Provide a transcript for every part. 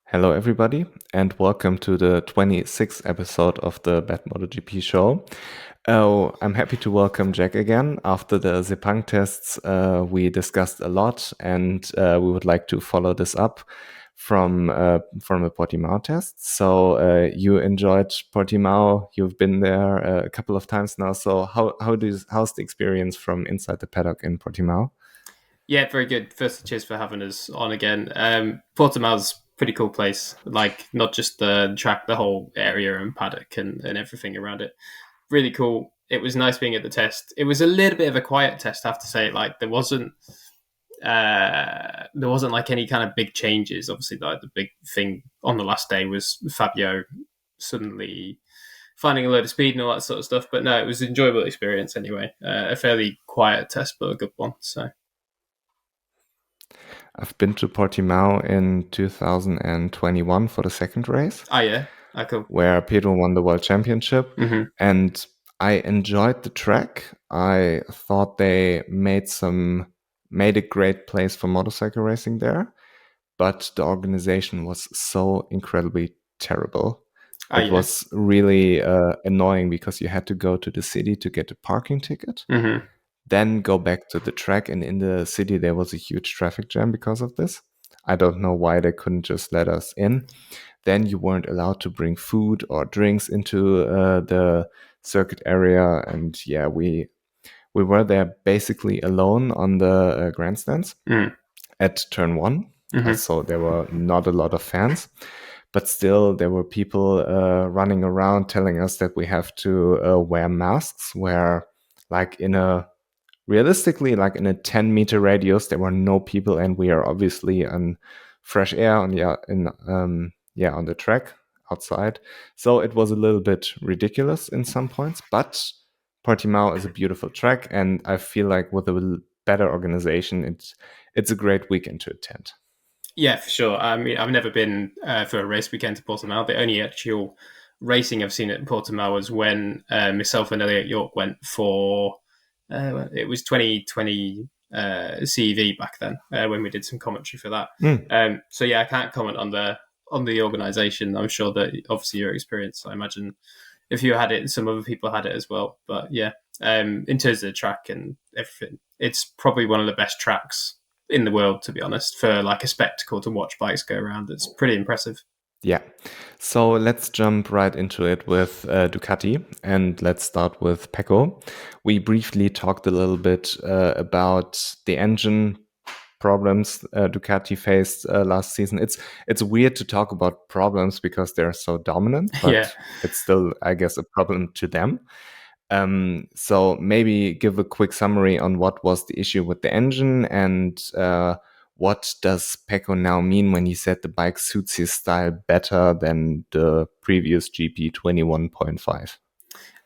Hello, everybody, and welcome to the 26th episode of the BadMotoGP-Show. Oh, I'm happy to welcome Jack again. After the Sepang tests, we discussed a lot, and we would like to follow this up from a Portimao test. So you enjoyed Portimao. You've been there a couple of times now. So how's the experience from inside the paddock in Portimao? Yeah, very good. Firstly, cheers for having us on again. Portimao's pretty cool place. Like not just the track, the whole area and paddock and everything around it. Really cool. It was nice being at the test. It was a little bit of a quiet test, I have to say. Like there wasn't like any kind of big changes. Obviously, like the big thing on the last day was Fabio suddenly finding a load of speed and all that sort of stuff. But no, it was an enjoyable experience anyway. A fairly quiet test, but a good one. So I've been to Portimao in 2021 for the second race, yeah, cool. where Pedro won the world championship. Mm-hmm. And I enjoyed the track. I thought they made a great place for motorcycle racing there, but the organization was so incredibly terrible. It Yeah. was really annoying because you had to go to the city to get a parking ticket, Mm-hmm. then go back to the track. And in the city, there was a huge traffic jam because of this. I don't know why they couldn't just let us in. Then you weren't allowed to bring food or drinks into the circuit area. And yeah, we were there basically alone on the grandstands Mm-hmm. at turn one. Mm-hmm. So there were not a lot of fans, but still there were people running around telling us that we have to wear masks, where like in a realistically, like in a 10-meter radius, there were no people, and we are obviously on fresh air on the track outside. So it was a little bit ridiculous in some points, but Portimao is a beautiful track, and I feel like with a better organization, it's a great weekend to attend. Yeah, for sure. I mean, I've never been for a race weekend to Portimao. The only actual racing I've seen at Portimao was when myself and Elliot York went for it was 2020 CEV back then when we did some commentary for that. Mm. So yeah, I can't comment on the organisation. I'm sure that obviously your experience. I imagine if you had it, some other people had it as well. But yeah, in terms of the track and everything, it's probably one of the best tracks in the world, to be honest, for like a spectacle to watch bikes go around. It's pretty impressive. Yeah. So let's jump right into it with Ducati, and let's start with Pecco. We briefly talked a little bit about the engine problems Ducati faced last season. It's weird to talk about problems because they're so dominant, Yeah. but it's still, I guess, a problem to them. So maybe give a quick summary on what was the issue with the engine, and what does Pecco now mean when he said the bike suits his style better than the previous GP 21.5?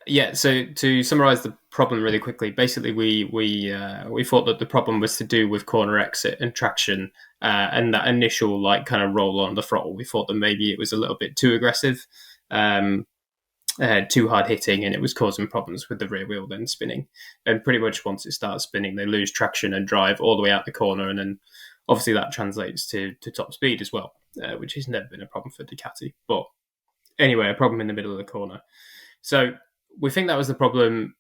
Yeah, so to summarize the problem really quickly, basically we thought that the problem was to do with corner exit and traction, and that initial like kind of roll on the throttle. We thought that maybe it was a little bit too aggressive, um, too hard hitting, and it was causing problems with the rear wheel then spinning. And pretty much once it starts spinning, they lose traction and drive all the way out the corner, and then obviously that translates to top speed as well, which has never been a problem for Ducati. But anyway, a problem in the middle of the corner. So we think that was the problem.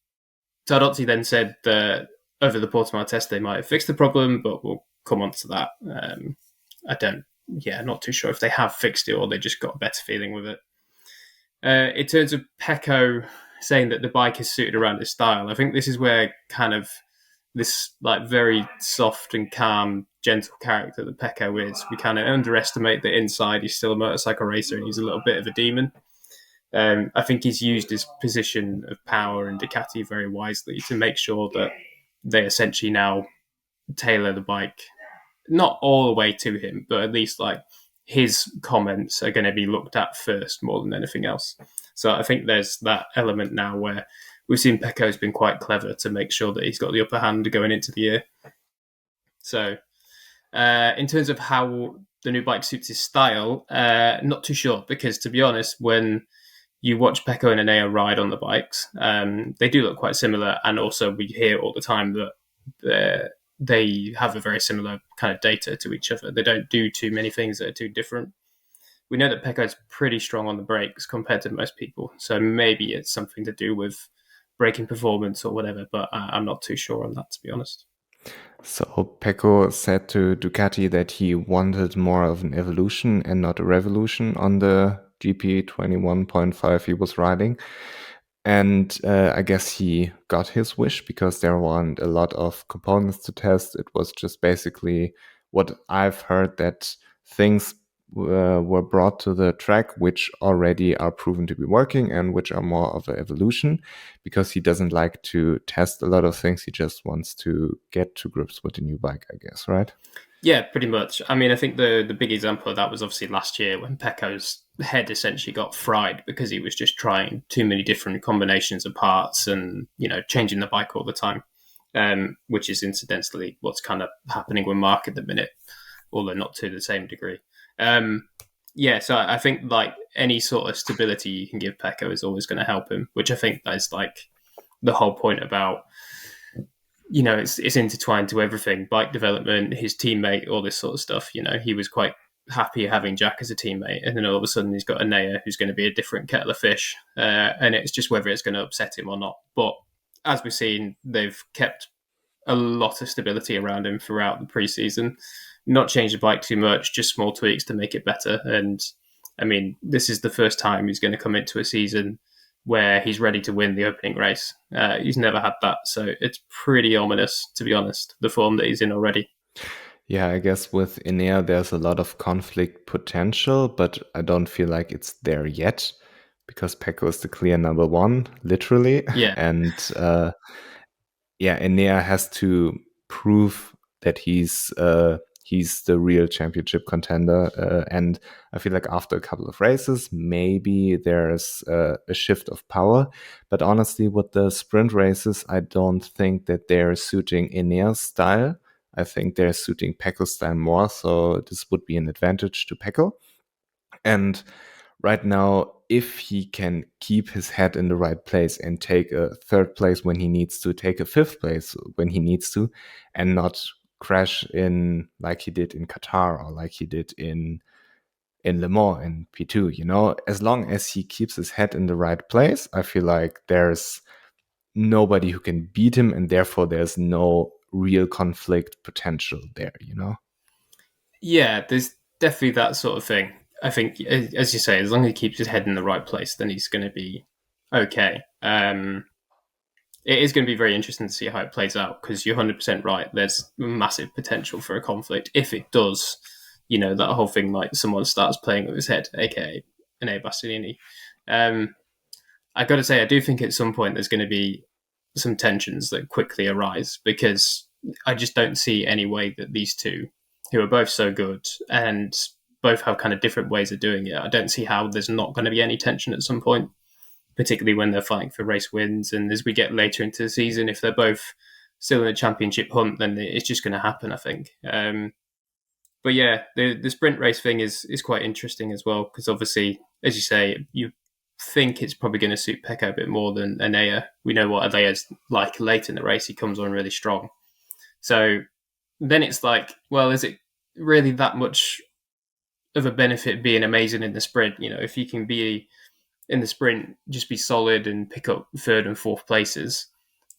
Tardozzi then said that over the Portimao test they might have fixed the problem, but we'll come on to that. I don't, yeah, not too sure if they have fixed it or they just got a better feeling with it. In terms of Pecco saying that the bike is suited around his style, I think this is where kind of this like very soft and calm, gentle character that Pecco is. We kind of underestimate that inside he's still a motorcycle racer and he's a little bit of a demon. I think he's used his position of power in Ducati very wisely to make sure that they essentially now tailor the bike, not all the way to him, but at least like his comments are going to be looked at first more than anything else. So I think there's that element now where we've seen Pecco's been quite clever to make sure that he's got the upper hand going into the year. So in terms of how the new bike suits his style, not too sure, because to be honest, when you watch Pecco and Enea ride on the bikes, they do look quite similar. And also we hear all the time that they have a very similar kind of data to each other. They don't do too many things that are too different. we know that Pecco's pretty strong on the brakes compared to most people. So maybe it's something to do with braking performance or whatever, but I'm not too sure on that, to be honest. So Pecco said to Ducati that he wanted more of an evolution and not a revolution on the GP 21.5 he was riding. And I guess he got his wish because there weren't a lot of components to test. It was just basically what I've heard, that things were brought to the track which already are proven to be working and which are more of an evolution, because he doesn't like to test a lot of things. He just wants to get to grips with the new bike, I guess, right? Yeah, pretty much. I mean, I think the big example of that was obviously last year when Pecco's head essentially got fried because he was just trying too many different combinations of parts and, changing the bike all the time, which is incidentally what's kind of happening with Mark at the minute, although not to the same degree. Yeah, so I think like any sort of stability you can give Pecco is always going to help him, which I think is like the whole point about, it's intertwined to everything, bike development, his teammate, all this sort of stuff. He was quite happy having Jack as a teammate, and then all of a sudden he's got Anea, who's going to be a different kettle of fish, and it's just whether it's going to upset him or not. But as we've seen, they've kept a lot of stability around him throughout the preseason, not changed the bike too much, just small tweaks to make it better. And I mean, this is the first time he's going to come into a season where he's ready to win the opening race. He's never had that, so it's pretty ominous, to be honest, the form that he's in already. Yeah, I guess with Enea, there's a lot of conflict potential, but I don't feel like it's there yet, because Pecco is the clear number one, literally. Yeah, And Enea has to prove that he's the real championship contender. And I feel like after a couple of races, maybe there's a shift of power. But honestly, with the sprint races, I don't think that they're suiting Enea's style. I think they're suiting Pecco's style more. So this would be an advantage to Pecco. And right now, if he can keep his head in the right place and take a third place when he needs to, take a fifth place when he needs to, and not crash in like he did in Qatar or like he did in Le Mans in P2, as long as he keeps his head in the right place, I feel like there's nobody who can beat him, and therefore there's no real conflict potential there. Yeah, there's definitely that sort of thing. I think, as you say, as long as he keeps his head in the right place, then he's going to be okay. It is going to be very interesting to see how it plays out, because you're 100% right. There's massive potential for a conflict. If it does, that whole thing, like someone starts playing with his head, aka Ane Bastianini. I got to say, I do think at some point there's going to be some tensions that quickly arise, because I just don't see any way that these two, who are both so good and both have kind of different ways of doing it, I don't see how there's not going to be any tension at some point, particularly when they're fighting for race wins. And as we get later into the season, if they're both still in a championship hunt, then it's just going to happen, I think. But yeah, the sprint race thing is quite interesting as well, because obviously, as you say, you think it's probably going to suit Pecco a bit more than Anea. We know what Anea's like late in the race. He comes on really strong. So then it's like, well, is it really that much of a benefit being amazing in the sprint? If you can be in the sprint, just be solid and pick up third and fourth places,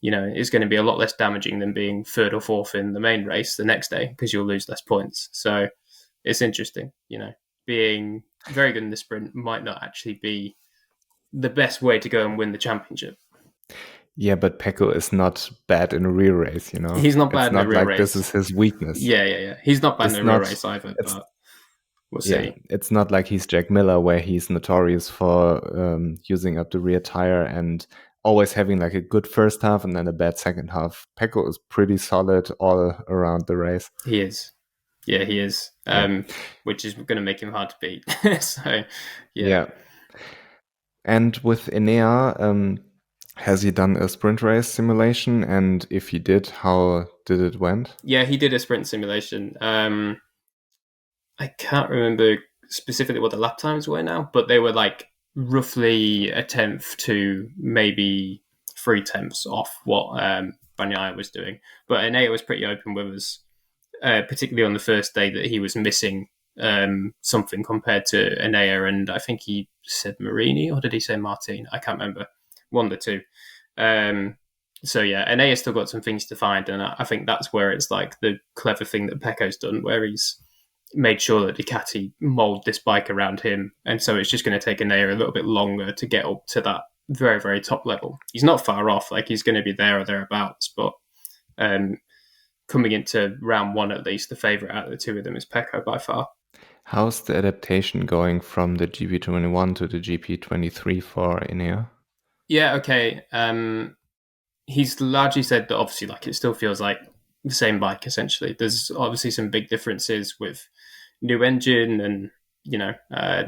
it's going to be a lot less damaging than being third or fourth in the main race the next day, because you'll lose less points. So it's interesting, being very good in the sprint might not actually be the best way to go and win the championship. Yeah, but Pecco is not bad in a real race, He's not It's bad in a not real like this race. is his weakness. Yeah. He's not bad in It's a real not, race either, it's, but we'll yeah, see. it's not like he's Jack Miller, where he's notorious for using up the rear tire and always having like a good first half and then a bad second half. Pecco is pretty solid all around the race. He is. Yeah, he is. Yeah. Which is going to make him hard to beat. So, yeah. Yeah. And with Enea, has he done a sprint race simulation? And if he did, how did it went? Yeah, he did a sprint simulation. I can't remember specifically what the lap times were now, but they were like roughly a tenth to maybe 3/10 off what Bagnaia was doing. But Enea was pretty open with us, particularly on the first day, that he was missing something compared to Enea, and I think he said Marini, or did he say Martin? I can't remember. One of the two. Um, so yeah, Enea's still got some things to find, and I think that's where it's like the clever thing that Pecco's done, where he's made sure that Ducati mould this bike around him, and so it's just going to take Enea a little bit longer to get up to that very, very top level. He's not far off; like he's going to be there or thereabouts, but um, coming into round one at least, the favourite out of the two of them is Pecco by far. How's the adaptation going from the GP21 to the GP23 for Ineos? Yeah, okay. He's largely said that obviously, like, it still feels like the same bike essentially. There's obviously some big differences with new engine and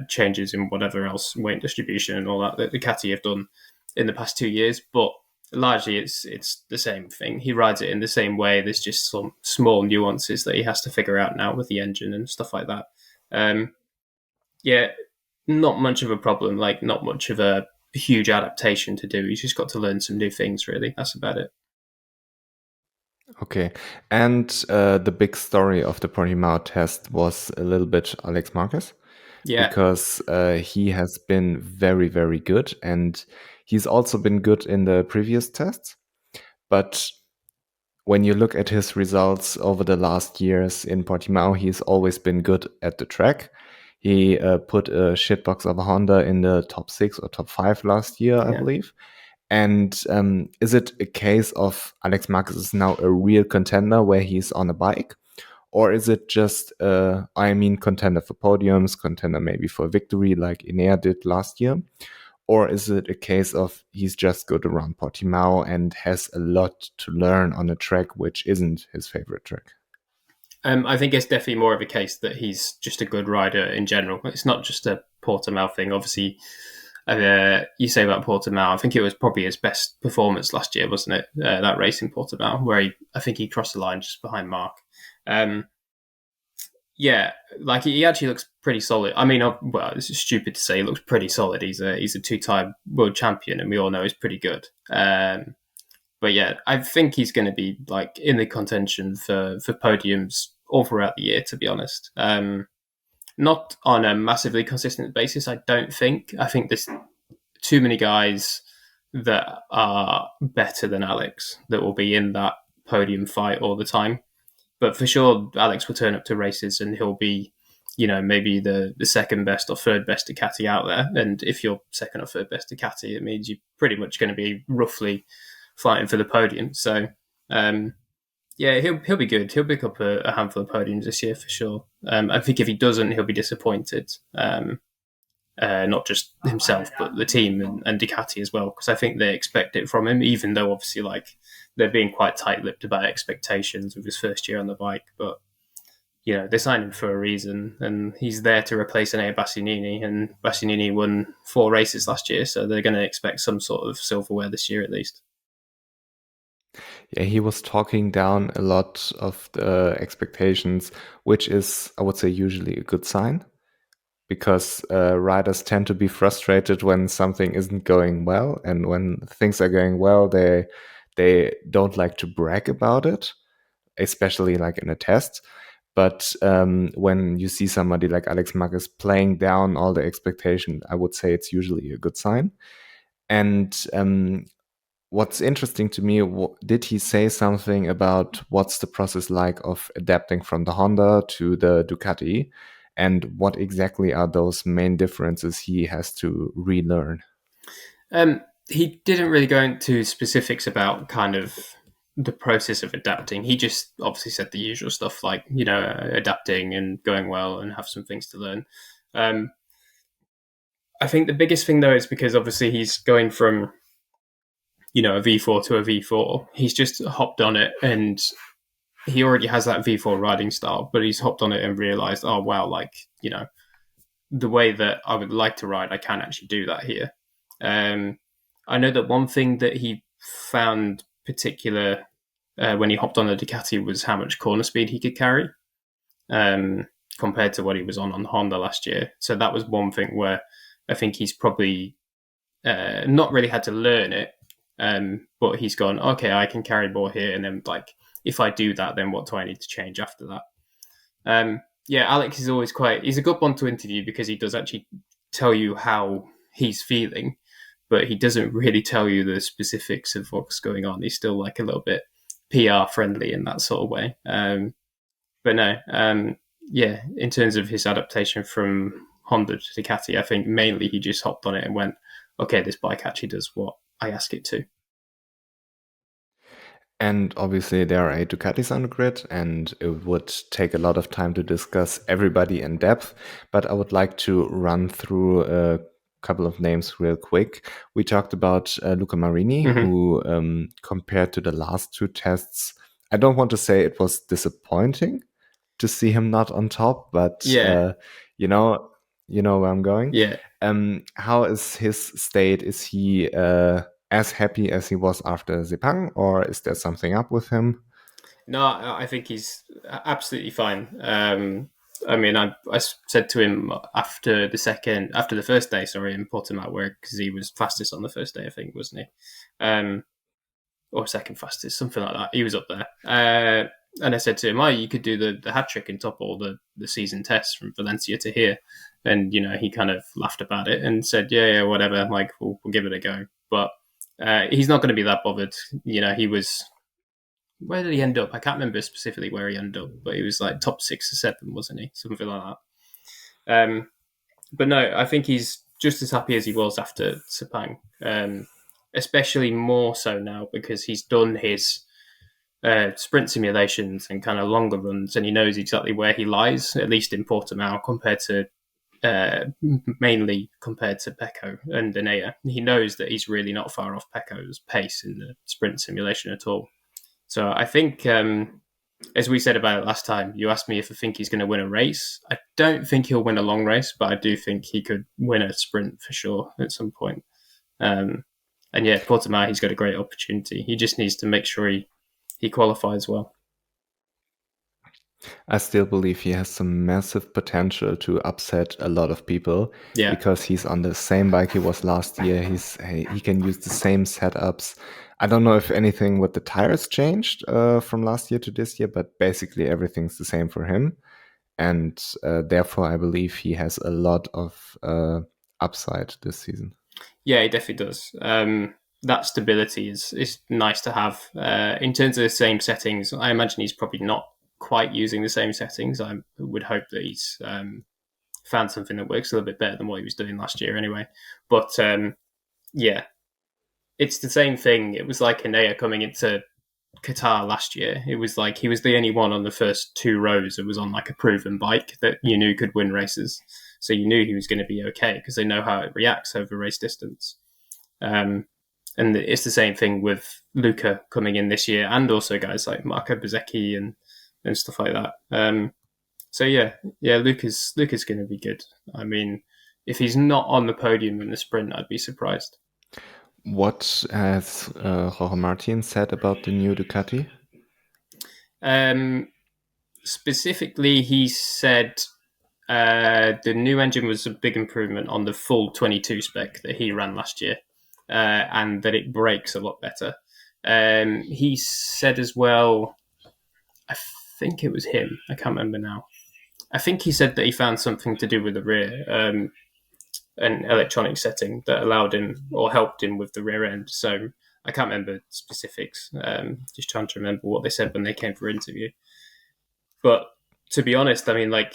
changes in whatever else weight distribution and all that the Ducati have done in the past 2 years, but largely it's the same thing. He rides it in the same way. There's just some small nuances that he has to figure out now with the engine and stuff like that. Yeah, not much of a problem. Like, not much of a huge adaptation to do. He's just got to learn some new things. Really, that's about it. Okay, and the big story of the Portimao test was a little bit Alex Marquez, Yeah, because he has been very, very good, and he's also been good in the previous tests. But when you look at his results over the last years in Portimao, he's always been good at the track. He put a shitbox of a Honda in the top 6 or top 5 last year, I yeah. believe. And is it a case of Alex Marquez is now a real contender where he's on a bike? Or is it just, contender for podiums, contender maybe for victory like Inea did last year? Or is it a case of he's just good around Portimao and has a lot to learn on a track which isn't his favorite track? I think it's definitely more of a case that he's just a good rider in general. It's not just a Portimao thing. Obviously, you say about Portimao, I think it was probably his best performance last year, wasn't it? That race in Portimao, where I think he crossed the line just behind Mark. Yeah, like he actually looks pretty solid. I mean, well, this is stupid to say he looks pretty solid. He's a two-time world champion, and we all know he's pretty good. But yeah, I think he's going to be like in the contention for podiums all throughout the year. To be honest, not on a massively consistent basis. I don't think. I think there's too many guys that are better than Alex that will be in that podium fight all the time. But for sure, Alex will turn up to races and he'll be, maybe the second best or third best Ducati out there. And if you're second or third best Ducati, it means you're pretty much going to be roughly fighting for the podium. So, yeah, he'll be good. He'll pick up a handful of podiums this year for sure. I think if he doesn't, he'll be disappointed. Not just himself, but the team and Ducati as well, because I think they expect it from him, even though obviously like they're being quite tight-lipped about expectations of his first year on the bike. But they signed him for a reason, and he's there to replace Enea Bastianini, and Bastianini won 4 races last year, so they're going to expect some sort of silverware this year at least. Yeah, he was talking down a lot of the expectations, which is, I would say, usually a good sign, because riders tend to be frustrated when something isn't going well, and when things are going well, they don't like to brag about it, especially like in a test. But when you see somebody like Alex Marquez playing down all the expectation, I would say it's usually a good sign. And what's interesting to me, did he say something about what's the process like of adapting from the Honda to the Ducati? And what exactly are those main differences he has to relearn? He didn't really go into specifics about kind of the process of adapting. He just obviously said the usual stuff like, adapting and going well and have some things to learn. I think the biggest thing though is because obviously he's going from, a V4 to a V4. He's just hopped on it and he already has that V4 riding style, but he's hopped on it and realized, oh, wow, like, the way that I would like to ride, I can actually do that here. I know that one thing that he found particular when he hopped on the Ducati was how much corner speed he could carry compared to what he was on Honda last year. So that was one thing where I think he's probably not really had to learn it, but he's gone, okay, I can carry more here. And then, like, if I do that, then what do I need to change after that? yeah, Alex is always he's a good one to interview because he does actually tell you how he's feeling, but he doesn't really tell you the specifics of what's going on. He's still like a little bit PR friendly in that sort of way. But no, yeah, in terms of his adaptation from Honda to Ducati, I think mainly he just hopped on it and went, okay, this bike actually does what I ask it to. And obviously, there are 8 Ducatis on the grid, and it would take a lot of time to discuss everybody in depth. But I would like to run through a couple of names real quick. We talked about Luca Marini, Mm-hmm. who, compared to the last 2 tests, I don't want to say it was disappointing to see him not on top, but Yeah, you know, you know where I'm going. yeah. How is his state? Is he as happy as he was after Sepang, or is there something up with him? No, I think he's absolutely fine. I mean, I said to him after the first day, sorry, in Portimao, where because he was fastest on the first day, I think, wasn't he? Or second fastest, something like that. He was up there. And I said to him, "Oh, you could do the hat trick and top all the season tests from Valencia to here." And he kind of laughed about it and said, "Yeah, yeah, whatever. Like, we'll give it a go." But he's not going to be that bothered. He was. Where did he end up? I can't remember specifically where he ended up, but he was like top 6 or 7, wasn't he? Something like that. But no, I think he's just as happy as he was after Sepang. Especially more so now because he's done his sprint simulations and kind of longer runs, and he knows exactly where he lies, at least in Portimao, compared to mainly compared to Pecco and Denea. He knows that he's really not far off Pecco's pace in the sprint simulation at all. So I think, as we said about it last time, you asked me if I think he's going to win a race. I don't think he'll win a long race, but I do think he could win a sprint for sure at some point. Um, and yeah, Portimao, he's got a great opportunity. He just needs to make sure he qualifies well. I still believe he has some massive potential to upset a lot of people Yeah, because he's on the same bike he was last year. He can use the same setups. I don't know if anything with the tires changed from last year to this year, but basically everything's the same for him. And therefore, I believe he has a lot of upside this season. yeah, he definitely does. That stability is nice to have. In terms of the same settings, I imagine he's probably not quite using the same settings. I would hope that he's found something that works a little bit better than what he was doing last year anyway. But yeah, it's the same thing. It was like Anea coming into Qatar last year. It was like he was the only one on the first 2 rows that was on like a proven bike that you knew could win races. So you knew he was going to be okay because they know how it reacts over race distance. Um, and it's the same thing with Luca coming in this year, and also guys like Marco Bezzecchi and stuff like that. So yeah, Luca's going to be good. I mean, if he's not on the podium in the sprint, I'd be surprised. What has Jorge Martin said about the new Ducati? Um, Specifically, he said the new engine was a big improvement on the full 22 spec that he ran last year, and that it brakes a lot better. He said as well, I think it was him, I can't remember now. I think he said that he found something to do with the rear, an electronic setting that allowed him or helped him with the rear end. So I can't remember specifics. Just trying to remember what they said when they came for interview. But to be honest, I mean, like,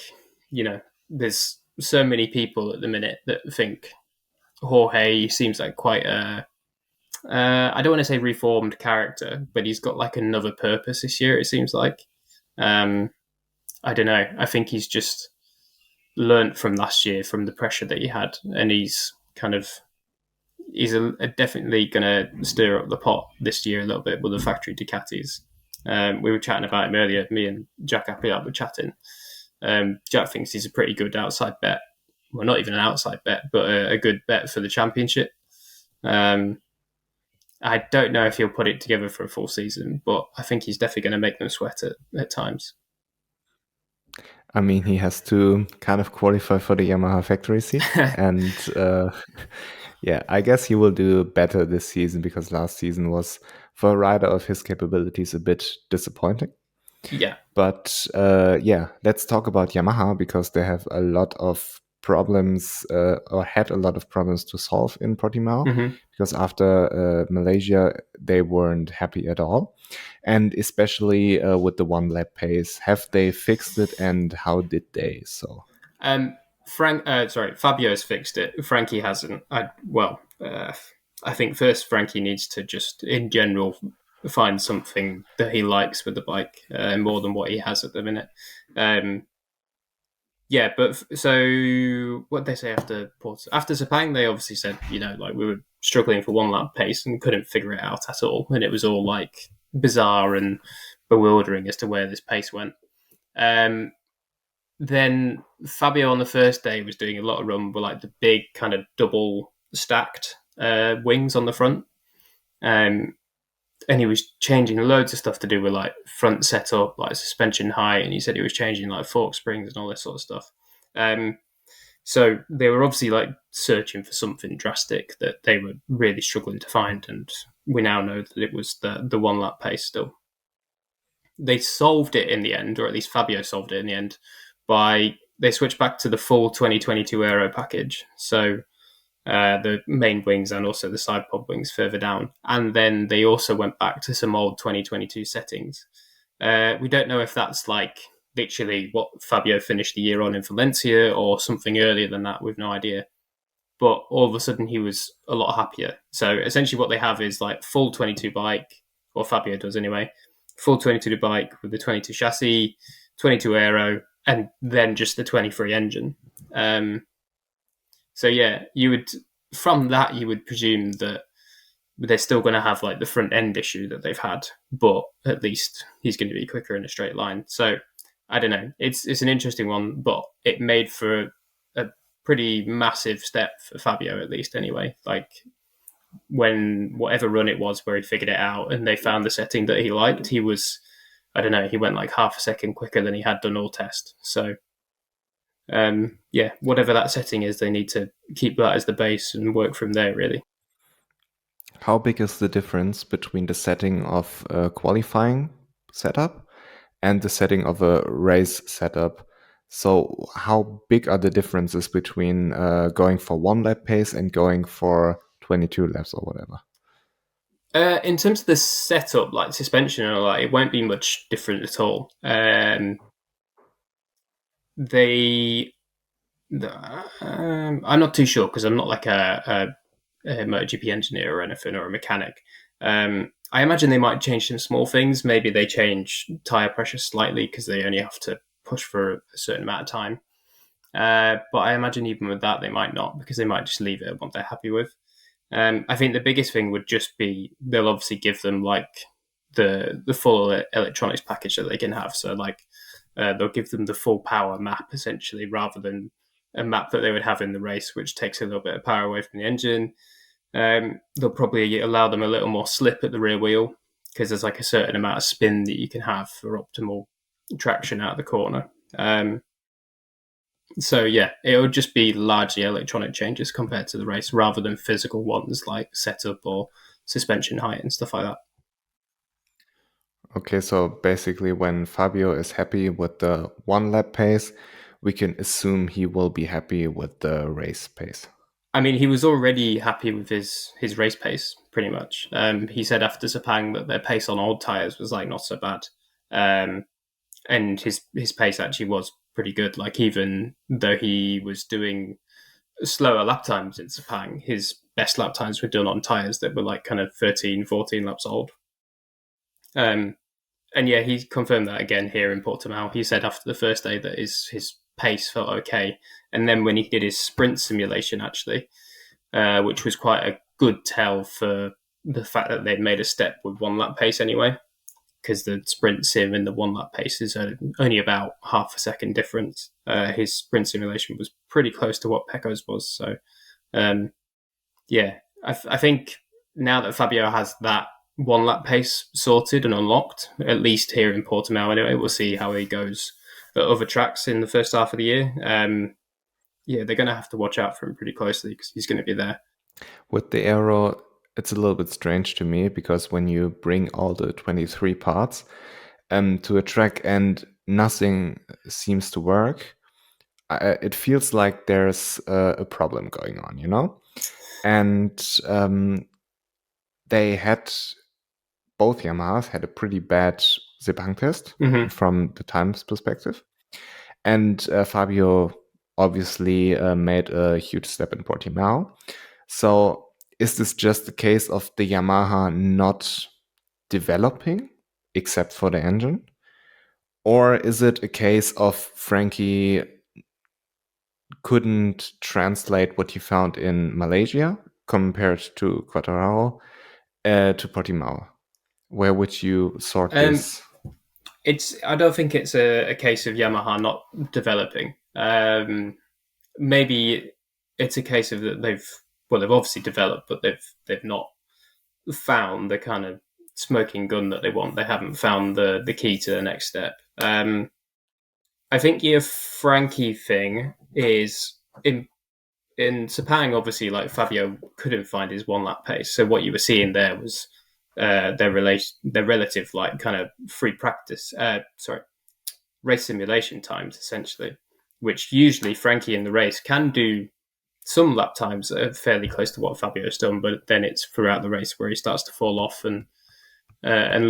there's so many people at the minute that think Jorge seems like quite a, I don't want to say reformed character, but he's got like another purpose this year, it seems like. Um, I don't know. I think he's just learnt from last year, from the pressure that he had, and he's definitely going to stir up the pot this year a little bit with the factory Ducatis. We were chatting about him earlier. Me and Jack Aprilia were chatting. Jack thinks he's a pretty good outside bet. Well, not even an outside bet, but a good bet for the championship. Um, I don't know if he'll put it together for a full season, but I think he's definitely going to make them sweat at times. I mean, he has to kind of qualify for the Yamaha factory seat. And yeah, I guess he will do better this season because last season was, for a rider of his capabilities, a bit disappointing. Yeah. But yeah, let's talk about Yamaha because they have a lot of problems or had a lot of problems to solve in Portimao Hmm. because after Malaysia, they weren't happy at all. And especially with the one lap pace, have they fixed it and how did they? So, Fabio's fixed it. Frankie hasn't. I think first Frankie needs to just, in general, find something that he likes with the bike more than what he has at the minute. Um, yeah, but so what they say after Sepang, they obviously said, like we were struggling for one lap pace and couldn't figure it out at all, and it was all like bizarre and bewildering as to where this pace went. Um, then Fabio on the first day was doing a lot of run with like the big kind of double stacked wings on the front. Um, and he was changing loads of stuff to do with like front setup, like suspension height, and he said he was changing like fork springs and all this sort of stuff. Um, so they were obviously like searching for something drastic that they were really struggling to find, and we now know that it was the one lap pace still. They solved it in the end, or at least Fabio solved it in the end, by they switched back to the full 2022 aero package. So the main wings and also the side pod wings further down. And then they also went back to some old 2022 settings. We don't know if that's like literally what Fabio finished the year on in Valencia or something earlier than that. We've no idea. But all of a sudden, he was a lot happier. So essentially, what they have is like full 22 bike, or Fabio does anyway, full 22 bike with the 22 chassis, 22 aero, and then just the 23 engine. So yeah, you would from that you would presume that they're still going to have like the front end issue that they've had, but at least he's going to be quicker in a straight line. So I don't know. It's an interesting one, but it made for a pretty massive step for Fabio at least anyway. Like when whatever run it was where he figured it out and they found the setting that he liked, he was I don't know, he went like half a second quicker than he had done all test. So yeah, whatever that setting is, they need to keep that as the base and work from there. Really, how big is the difference between the setting of a qualifying setup and the setting of a race setup? So, how big are the differences between going for one lap pace and going for 22 laps or whatever? in terms of the setup, like suspension and all that, it won't be much different at all. They, I'm not too sure because I'm not like a MotoGP engineer or anything or a mechanic. I imagine they might change some small things. Maybe they change tire pressure slightly because they only have to push for a certain amount of time. But I imagine even with that, they might not because they might just leave it at what they're happy with. I think the biggest thing would just be they'll obviously give them like the full electronics package that they can have. So like they'll give them the full power map essentially, rather than a map that they would have in the race, which takes a little bit of power away from the engine. They'll probably allow them a little more slip at the rear wheel because there's like a certain amount of spin that you can have for optimal traction out of the corner. So yeah, it would just be largely electronic changes compared to the race rather than physical ones like setup or suspension height and stuff like that. Okay, so basically, when Fabio is happy with the one lap pace, we can assume he will be happy with the race pace. I mean, he was already happy with his race pace pretty much. He said after Sepang that their pace on old tires was like not so bad, and his pace actually was pretty good. Like even though he was doing slower lap times in Sepang, his best lap times were done on tires that were like kind of 13, 14 laps old. Um, and yeah, he confirmed that again here in Portimao. He said after the first day that his pace felt okay, and then when he did his sprint simulation, actually, which was quite a good tell for the fact that they'd made a step with one lap pace anyway, because the sprint sim and the one lap pace is only about half a second difference. His sprint simulation was pretty close to what Pecco's was, so um, yeah, I think now that Fabio has that one lap pace sorted and unlocked, at least here in Portimao anyway, we'll see how he goes at other tracks in the first half of the year. Yeah, they're going to have to watch out for him pretty closely because he's going to be there. With the aero, it's a little bit strange to me because when you bring all the 23 parts, to a track and nothing seems to work, it feels like there's a problem going on, you know? And they had, both Yamahas had a pretty bad Sepang test from the times perspective. And Fabio obviously made a huge step in Portimao. So is this just a case of the Yamaha not developing, except for the engine? Or is it a case of Frankie couldn't translate what he found in Malaysia compared to Quattararo to Portimao? Where would you sort this? I don't think it's a case of Yamaha not developing. Maybe it's a case of that they've obviously developed, but they've not found the kind of smoking gun that they want. They haven't found the key to the next step. I think your Frankie thing is in Sepang, obviously, like Fabio couldn't find his 1 lap pace. So what you were seeing there was their relative like kind of free practice, race simulation times essentially, which usually Frankie in the race can do some lap times that are fairly close to what Fabio's done, but then it's throughout the race where he starts to fall off and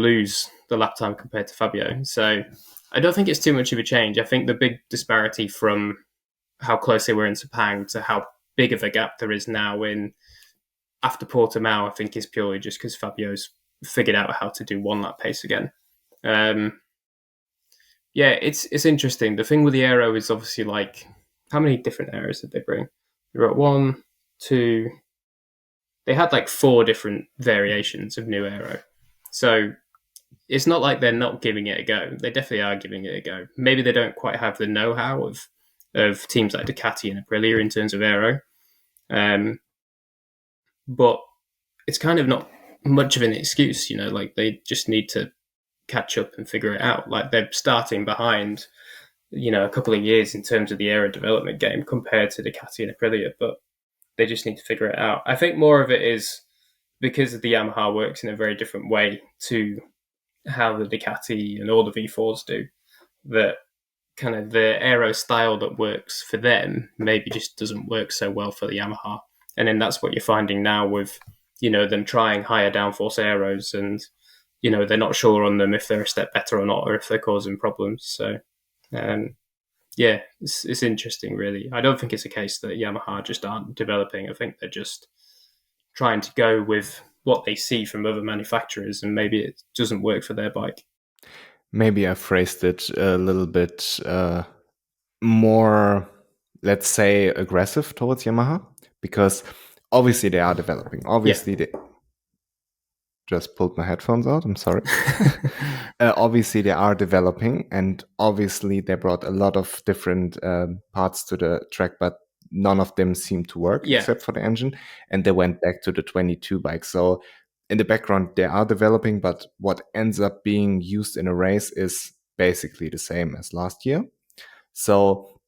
lose the lap time compared to Fabio. So I don't think it's too much of a change. I think the big disparity from how close they were in Sepang to how big of a gap there is now in after Portimao, I think is purely just because Fabio's figured out how to do 1 lap pace again. Yeah, it's interesting. The thing with the aero is obviously like, how many different aeros did they bring? They were at 1, 2. They had like 4 different variations of new aero. So it's not like they're not giving it a go. They definitely are giving it a go. Maybe they don't quite have the know-how of teams like Ducati and Aprilia in terms of aero. But it's kind of not much of an excuse, you know, like they just need to catch up and figure it out. Like they're starting behind, you know, a couple of years in terms of the aero development game compared to Ducati and Aprilia, but they just need to figure it out. I think more of it is because the Yamaha works in a very different way to how the Ducati and all the V4s do, that kind of the aero style that works for them maybe just doesn't work so well for the Yamaha. And then that's what you're finding now with, you know, them trying higher downforce aeros and, you know, they're not sure on them if they're a step better or not, or if they're causing problems. So, yeah, it's interesting, really. I don't think it's a case that Yamaha just aren't developing. I think they're just trying to go with what they see from other manufacturers, and maybe it doesn't work for their bike. Maybe I phrased it a little bit more, let's say, aggressive towards Yamaha, because obviously they are developing. Obviously, they just pulled my headphones out. I'm sorry. Obviously, they are developing, and obviously, they brought a lot of different parts to the track, but none of them seemed to work except for the engine. And they went back to the 22 bike. So in the background, they are developing, but what ends up being used in a race is basically the same as last year. So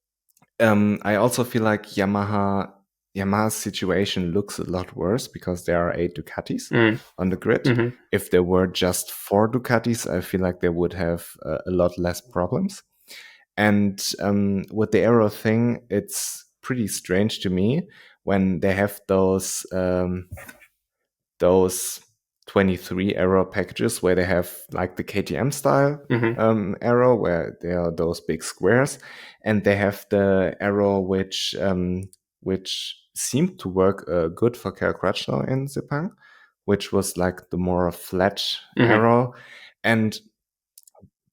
I also feel like Yamaha's situation looks a lot worse because there are 8 Ducatis on the grid. Mm-hmm. If there were just 4 Ducatis, I feel like they would have a lot less problems. And with the aero thing, it's pretty strange to me when they have those 23 aero packages where they have like the KTM style aero where there are those big squares, and they have the aero which seemed to work good for Kerr Crutchlow in Sepang, which was like the more flat aero. And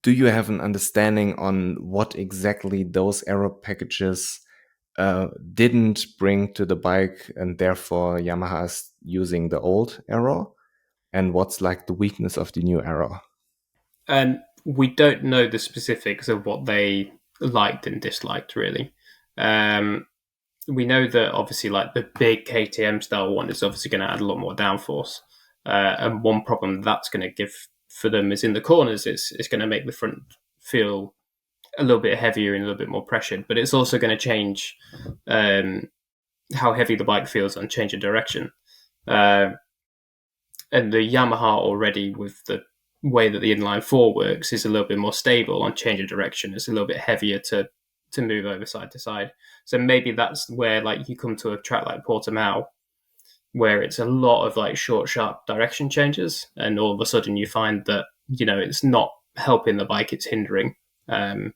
do you have an understanding on what exactly those aero packages didn't bring to the bike, and therefore Yamaha is using the old aero? And what's like the weakness of the new aero? We don't know the specifics of what they liked and disliked, really. We know that obviously, like the big KTM style one is obviously going to add a lot more downforce. And one problem that's going to give for them is in the corners. It's going to make the front feel a little bit heavier and a little bit more pressured, but it's also going to change how heavy the bike feels and change of direction. And the Yamaha already with the way that the inline four works is a little bit more stable on change of direction. It's a little bit heavier to move over side to side. So maybe that's where like you come to a track like Portimao, where it's a lot of like short, sharp direction changes, and all of a sudden you find that it's not helping the bike; it's hindering. Um,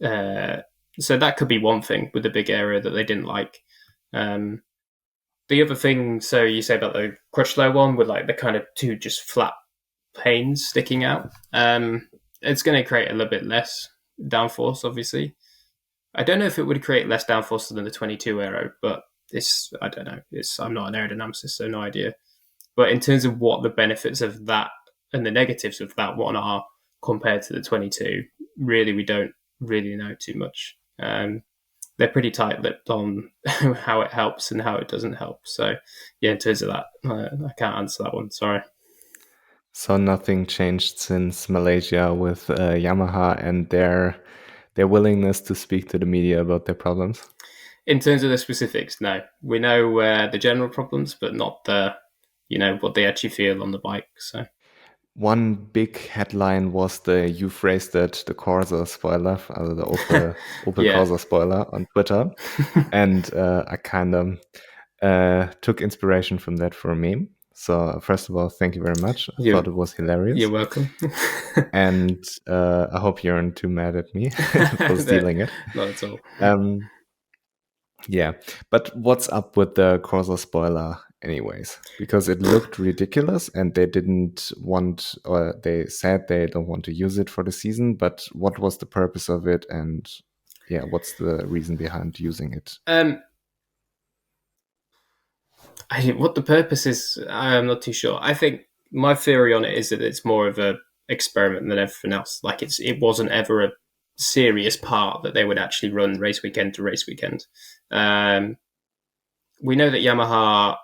uh, so that could be one thing with the big area that they didn't like. Um, the other thing, so you say about the Crutchlow one with like the kind of two just flat panes sticking out. It's going to create a little bit less downforce, obviously. I don't know if it would create less downforce than the 22 aero, but I don't know. I'm not an aerodynamicist, so no idea. But in terms of what the benefits of that and the negatives of that one are compared to the 22, really, we don't really know too much. They're pretty tight-lipped on how it helps and how it doesn't help. So, yeah, in terms of that, I can't answer that one. Sorry. So nothing changed since Malaysia with Yamaha and their willingness to speak to the media about their problems. In terms of the specifics, no. We know the general problems, but not what they actually feel on the bike. So one big headline was the "You phrased it" the Corsa spoiler, the Opel yeah. Corsa spoiler on Twitter, and I kind of took inspiration from that for a meme. So first of all, thank you very much. I thought it was hilarious. You're welcome. And I hope you aren't too mad at me for stealing it. Not at all. Yeah, but what's up with the Corsa spoiler anyways? Because it looked ridiculous and they didn't want, or they said they don't want to use it for the season, but what was the purpose of it? And yeah, what's the reason behind using it? What the purpose is, I'm not too sure. I think my theory on it is that it's more of a experiment than everything else. Like it wasn't ever a serious part that they would actually run race weekend to race weekend. We know that Yamaha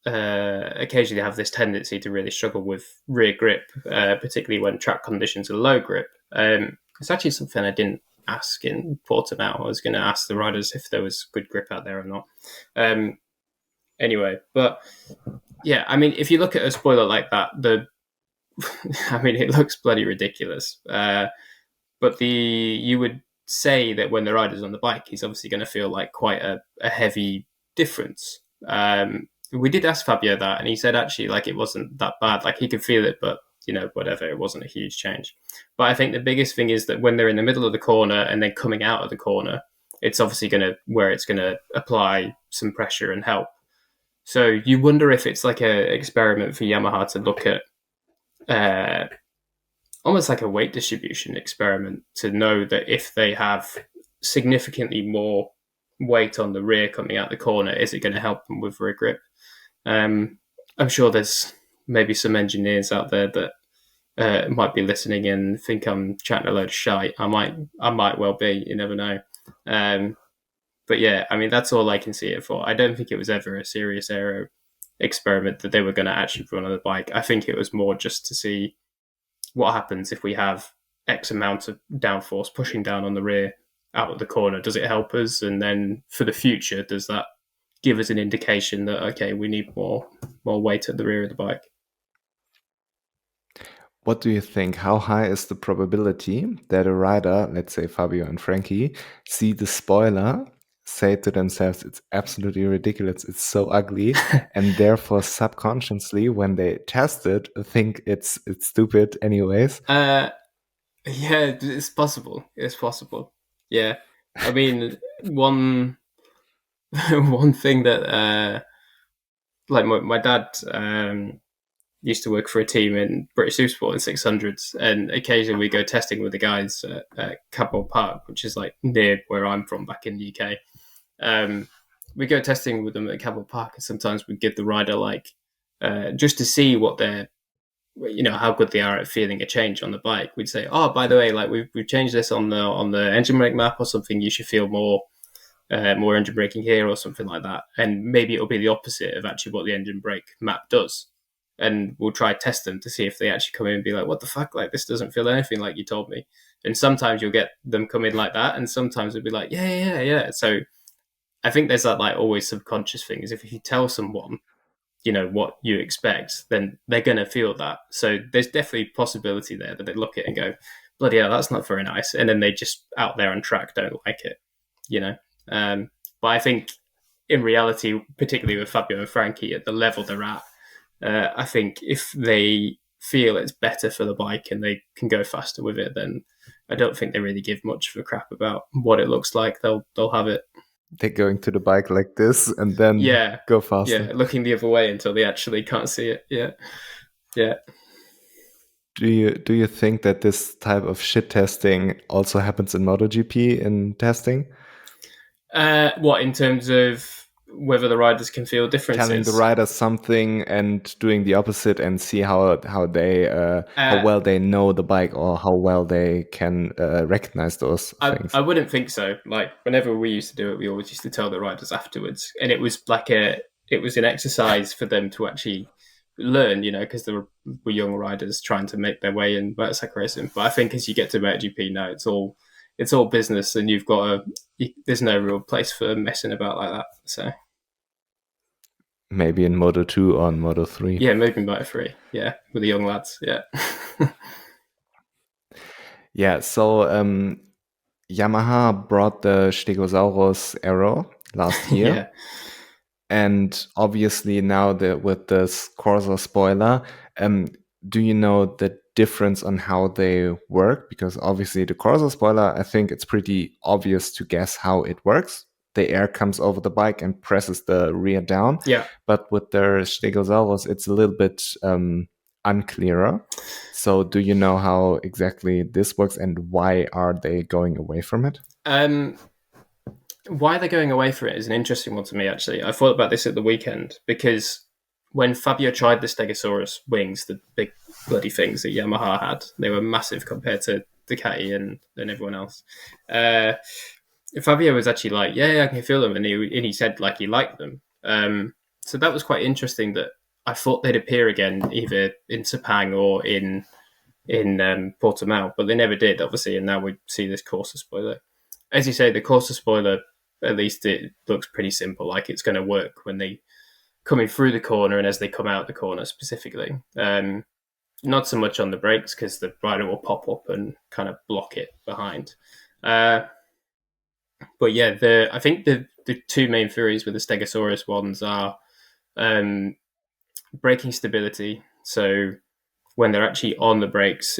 occasionally have this tendency to really struggle with rear grip, particularly when track conditions are low grip. It's actually something I didn't ask in Portimao. I was going to ask the riders if there was good grip out there or not. Anyway, but yeah, I mean, if you look at a spoiler like that, it looks bloody ridiculous. But you would say that when the rider's on the bike, he's obviously going to feel like quite a heavy difference. We did ask Fabio that, and he said actually like it wasn't that bad. Like he could feel it, but whatever, it wasn't a huge change. But I think the biggest thing is that when they're in the middle of the corner and then coming out of the corner, it's obviously where it's going to apply some pressure and help. So you wonder if it's like an experiment for Yamaha to look at almost like a weight distribution experiment to know that if they have significantly more weight on the rear coming out the corner, is it going to help them with rear grip? I'm sure there's maybe some engineers out there that might be listening and think I'm chatting a load of shite. I might well be. You never know. But yeah, I mean, that's all I can see it for. I don't think it was ever a serious aero experiment that they were going to actually run on the bike. I think it was more just to see what happens if we have X amount of downforce pushing down on the rear out of the corner. Does it help us? And then for the future, does that give us an indication that, okay, we need more weight at the rear of the bike? What do you think? How high is the probability that a rider, let's say Fabio and Frankie, see the spoiler, say to themselves, it's absolutely ridiculous, it's so ugly, and therefore subconsciously, when they test it, think it's stupid anyways? Yeah, it's possible. It's possible. Yeah. I mean, one thing that like my dad used to work for a team in British Supersport in 600s, and occasionally we go testing with the guys at Cabot Park, which is like near where I'm from back in the UK. We go testing with them at Cabot Park, and sometimes we give the rider like just to see what they're, how good they are at feeling a change on the bike. We'd say, oh, by the way, like we've changed this on the engine brake map or something. You should feel more engine braking here or something like that. And maybe it'll be the opposite of actually what the engine brake map does. And we'll try test them to see if they actually come in and be like, what the fuck? Like, this doesn't feel anything like you told me. And sometimes you'll get them come in like that. And sometimes it'll be like, yeah. So I think there's that like always subconscious thing is if you tell someone, what you expect, then they're going to feel that. So there's definitely a possibility there that they look at it and go, bloody hell, that's not very nice. And then they just out there on track don't like it, you know. But I think in reality, particularly with Fabio and Frankie at the level they're at, I think if they feel it's better for the bike and they can go faster with it, then I don't think they really give much of a crap about what it looks like. They'll have it. They're going to the bike like this and then Yeah, go faster. yeah, looking the other way until they actually can't see it. Yeah, yeah. Do you think that this type of shit testing also happens in MotoGP in testing? What in terms of whether the riders can feel differences? Telling the riders something and doing the opposite, and see how well they know the bike or how well they can recognize those things. I wouldn't think so. Like whenever we used to do it, we always used to tell the riders afterwards, and it was an exercise for them to actually learn, because there were young riders trying to make their way in motorcycle racing. But I think as you get to MotoGP now, it's all business, and there's no real place for messing about like that. So maybe in Moto 2 or in Moto 3. Yeah, maybe Moto 3. Yeah, with the young lads. Yeah. Yeah, so Yamaha brought the Stegosaurus Aero last year. Yeah. And obviously now with this Corsa spoiler, do you know the difference on how they work? Because obviously the Corsa spoiler, I think it's pretty obvious to guess how it works. The air comes over the bike and presses the rear down. Yeah. But with the Stegosaurus, it's a little bit unclearer. So do you know how exactly this works and why are they going away from it? Why they're going away from it is an interesting one to me, actually. I thought about this at the weekend because when Fabio tried the Stegosaurus wings, the big bloody things that Yamaha had, they were massive compared to Ducati and everyone else. Fabio was actually like, yeah, I can feel them. And he said like he liked them. So that was quite interesting that I thought they'd appear again either in Sepang or in Portimao, but they never did, obviously. And now we see this Corsa spoiler. As you say, the Corsa spoiler, at least it looks pretty simple. Like it's going to work when they coming through the corner and as they come out the corner specifically. Not so much on the brakes because the rider will pop up and kind of block it behind. But yeah, I think the two main theories with the Stegosaurus ones are braking stability. So when they're actually on the brakes,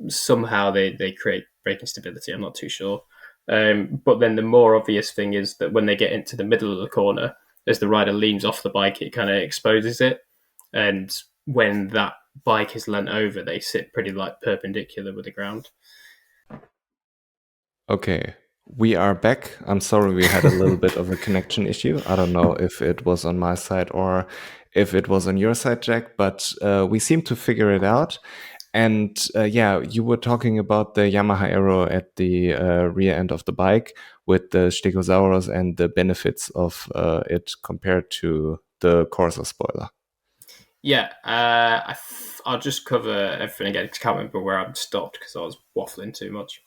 somehow they create braking stability. I'm not too sure. But then the more obvious thing is that when they get into the middle of the corner, as the rider leans off the bike, it kind of exposes it. And when that bike is leant over, they sit pretty like perpendicular with the ground. Okay, we are back. I'm sorry we had a little bit of a connection issue. I don't know if it was on my side or if it was on your side, Jack, but we seem to figure it out. And yeah, you were talking about the Yamaha Aero at the rear end of the bike with the Stegosaurus and the benefits of it compared to the Corsa spoiler. Yeah, I'll just cover everything again. I can't remember where I'm stopped because I was waffling too much.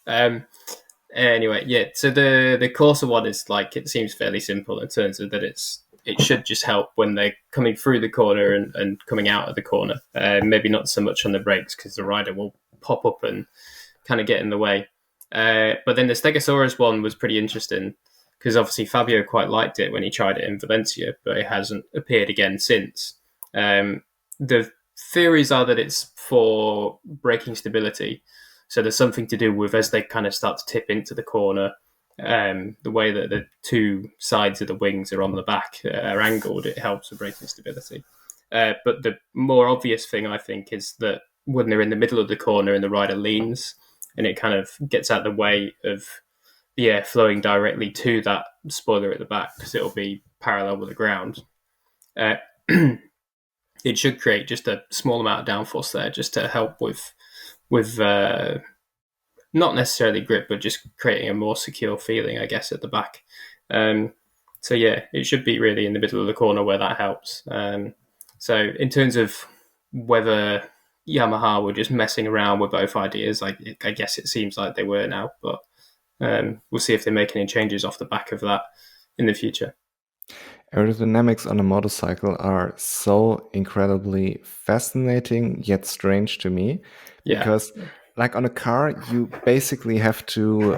Anyway, yeah. So the Corsa one is like it seems fairly simple in terms of that it should just help when they're coming through the corner and coming out of the corner. Maybe not so much on the brakes because the rider will pop up and kind of get in the way. But then the Stegosaurus one was pretty interesting because obviously Fabio quite liked it when he tried it in Valencia, but it hasn't appeared again since. The theories are that it's for braking stability. So there's something to do with as they kind of start to tip into the corner, the way that the two sides of the wings are on the back are angled, it helps with braking stability. But the more obvious thing, I think, is that when they're in the middle of the corner and the rider leans and it kind of gets out the way of the air flowing directly to that spoiler at the back because it'll be parallel with the ground. It should create just a small amount of downforce there just to help with not necessarily grip, but just creating a more secure feeling, I guess, at the back. So yeah, it should be really in the middle of the corner where that helps. So in terms of whether Yamaha were just messing around with both ideas, I guess it seems like they were now, but we'll see if they make any changes off the back of that in the future. Aerodynamics on a motorcycle are so incredibly fascinating yet strange to me Yeah. because, like on a car, you basically have to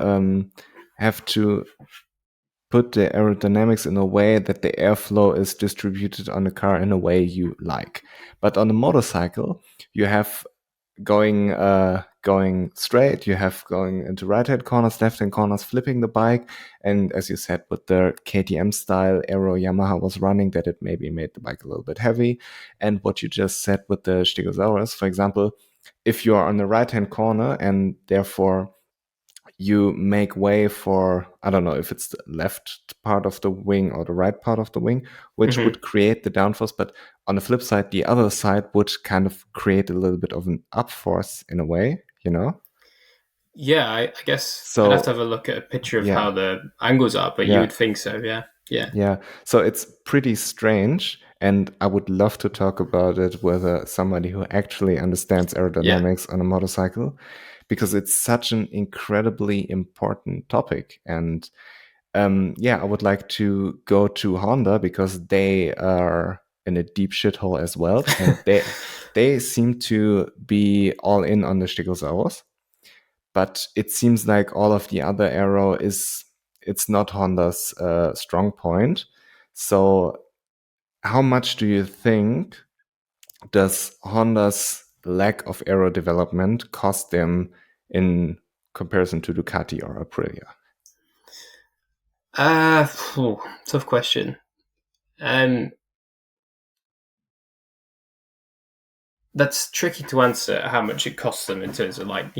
put the aerodynamics in a way that the airflow is distributed on the car in a way you like. But on a motorcycle, you have going straight, you have going into right hand corners, left hand corners, flipping the bike, and as you said, with the KTM style aero Yamaha was running, that it maybe made the bike a little bit heavy. And what you just said with the Stegosaurus, for example, if you are on the right hand corner and therefore you make way for, I don't know if it's the left part of the wing or the right part of the wing, which Hmm. would create the downforce. But on the flip side, the other side would kind of create a little bit of an upforce in a way, you know? Yeah, I guess I'd have to have So a look at a picture of yeah, how the angles are, but you yeah, would think so. Yeah. Yeah. yeah. So it's pretty strange. And I would love to talk about it with somebody who actually understands Yeah. aerodynamics on a motorcycle because it's such an incredibly important topic. And yeah, I would like to go to Honda because they are in a deep shithole as well, and they seem to be all in on the Stegosaurus. But it seems like all of the other aero is it's not Honda's strong point. So, how much do you think does Honda's lack of aero development cost them in comparison to Ducati or Aprilia? Tough question. Um, that's tricky to answer how much it costs them in terms of like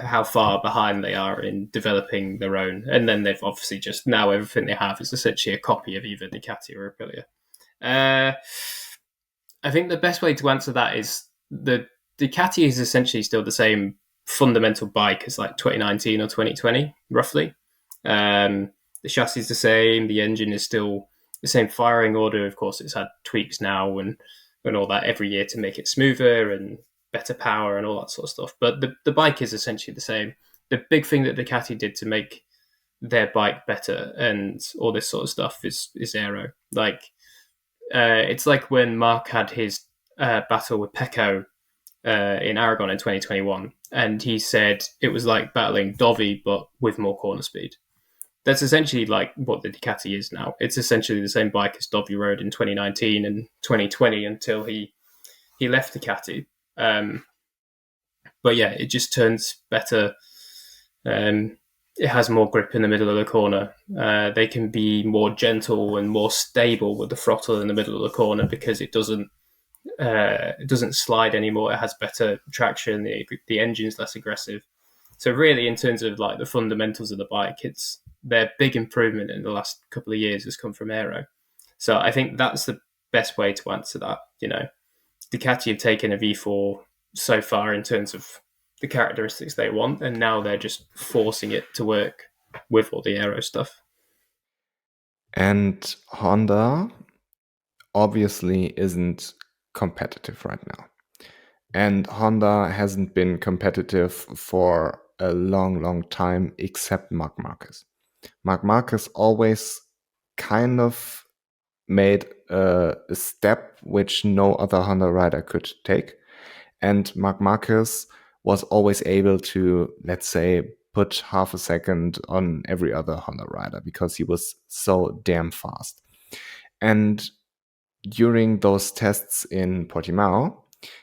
how far behind they are in developing their own, and then they've obviously just now everything they have is essentially a copy of either Ducati or Aprilia. Uh, I think the best way to answer that is the Ducati is essentially still the same fundamental bike as like 2019 or 2020, roughly. The chassis is the same, the engine is still the same firing order. Of course, it's had tweaks now and all that every year to make it smoother and better power and all that sort of stuff. But the bike is essentially the same. The big thing that Ducati did to make their bike better and all this sort of stuff is aero. Like it's like when Mark had his battle with Pecco in Aragon in 2021, and he said it was like battling Dovi but with more corner speed. That's essentially like what the Ducati is now. It's essentially the same bike as Dovi rode in 2019 and 2020 until he left Ducati. Um, but yeah, it just turns better. Um, it has more grip in the middle of the corner. They can be more gentle and more stable with the throttle in the middle of the corner because it doesn't slide anymore. It has better traction. The engine's less aggressive. So really, in terms of like the fundamentals of the bike, it's their big improvement in the last couple of years has come from aero. So I think that's the best way to answer that. You know, Ducati have taken a V4 so far in terms of the characteristics they want, and now they're just forcing it to work with all the aero stuff. And Honda obviously isn't competitive right now. And Honda hasn't been competitive for a long, long time, except Marc Marquez. Marc Marquez always kind of made a step which no other Honda rider could take. And Marc Marquez was always able to, let's say, put half a second on every other Honda rider because he was so damn fast. And during those tests in Portimao,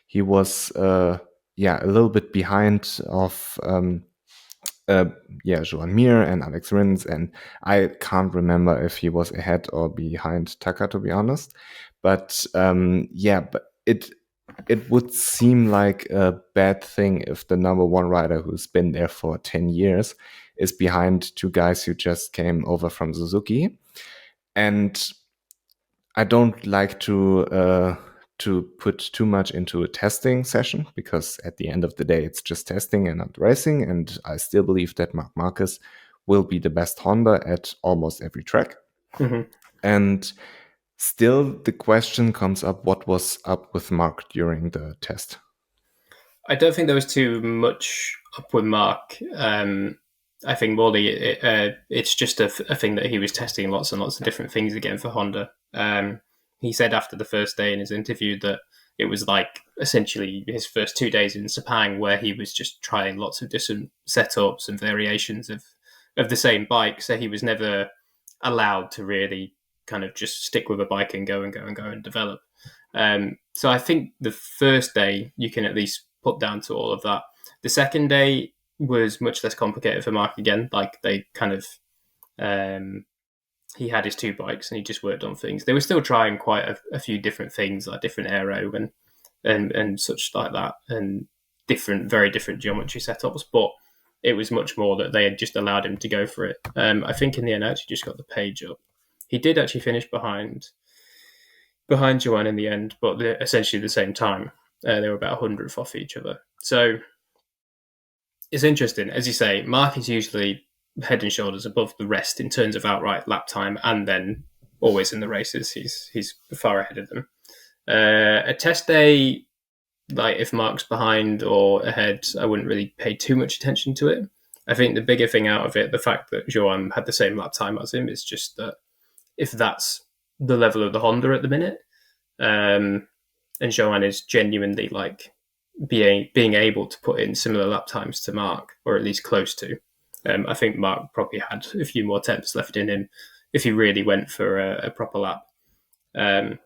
he was a little bit behind of uh, Joan Mir and Alex Rins, and I can't remember if he was ahead or behind Taka, to be honest. But but it would seem like a bad thing if the number one rider who's been there for 10 years is behind two guys who just came over from Suzuki. And I don't like to put too much into a testing session because at the end of the day, it's just testing and not racing. And I still believe that Marc Marquez will be the best Honda at almost every track. Mm-hmm. And still, the question comes up: what was up with Mark during the test? I don't think there was too much up with Mark. I think Morley, it's just a thing that he was testing lots and lots of different things again for Honda. He said after the first day in his interview that it was like essentially his first 2 days in Sepang where he was just trying lots of different setups and variations of the same bike. So he was never allowed to really kind of just stick with a bike and go and go and go and develop. So I think the first day you can at least put down to all of that. The second day was much less complicated for Mark again. Like they kind of, he had his two bikes and he just worked on things. They were still trying quite a few different things, like different aero and such like that, and very different geometry setups. But it was much more that they had just allowed him to go for it. I think in the end, I actually just got the page up. He did actually finish behind Joanne in the end, but they're essentially the same time. They were about 100th off each other. So it's interesting. As you say, Mark is usually head and shoulders above the rest in terms of outright lap time, and then always in the races, he's far ahead of them. A test day, like if Mark's behind or ahead, I wouldn't really pay too much attention to it. I think the bigger thing out of it, the fact that Joan had the same lap time as him, is just that if that's the level of the Honda at the minute, and Joan is genuinely like being able to put in similar lap times to Mark, or at least close to. I think Mark probably had a few more tenths left in him if he really went for a proper lap. Then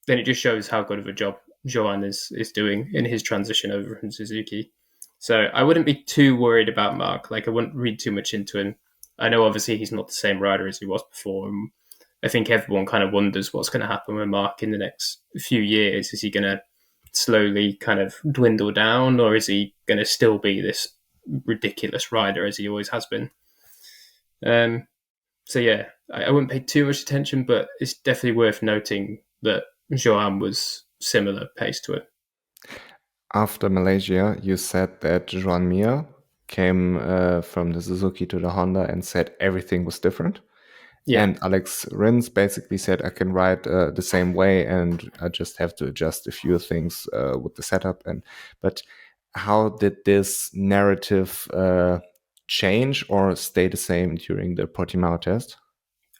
it just shows how good of a job Joan is doing in his transition over from Suzuki. So I wouldn't be too worried about Mark. Like I wouldn't read too much into him. I know obviously he's not the same rider as he was before. And I think everyone kind of wonders what's going to happen with Mark in the next few years. Is he going to slowly kind of dwindle down, or is he going to still be this ridiculous rider as he always has been? So yeah, I wouldn't pay too much attention, but it's definitely worth noting that Joan was similar pace to it. After Malaysia, you said that Joan Mir came from the Suzuki to the Honda and said everything was different. Yeah. And Alex Rins basically said, I can ride the same way and I just have to adjust a few things with the setup. But how did this narrative change or stay the same during the Portimao test?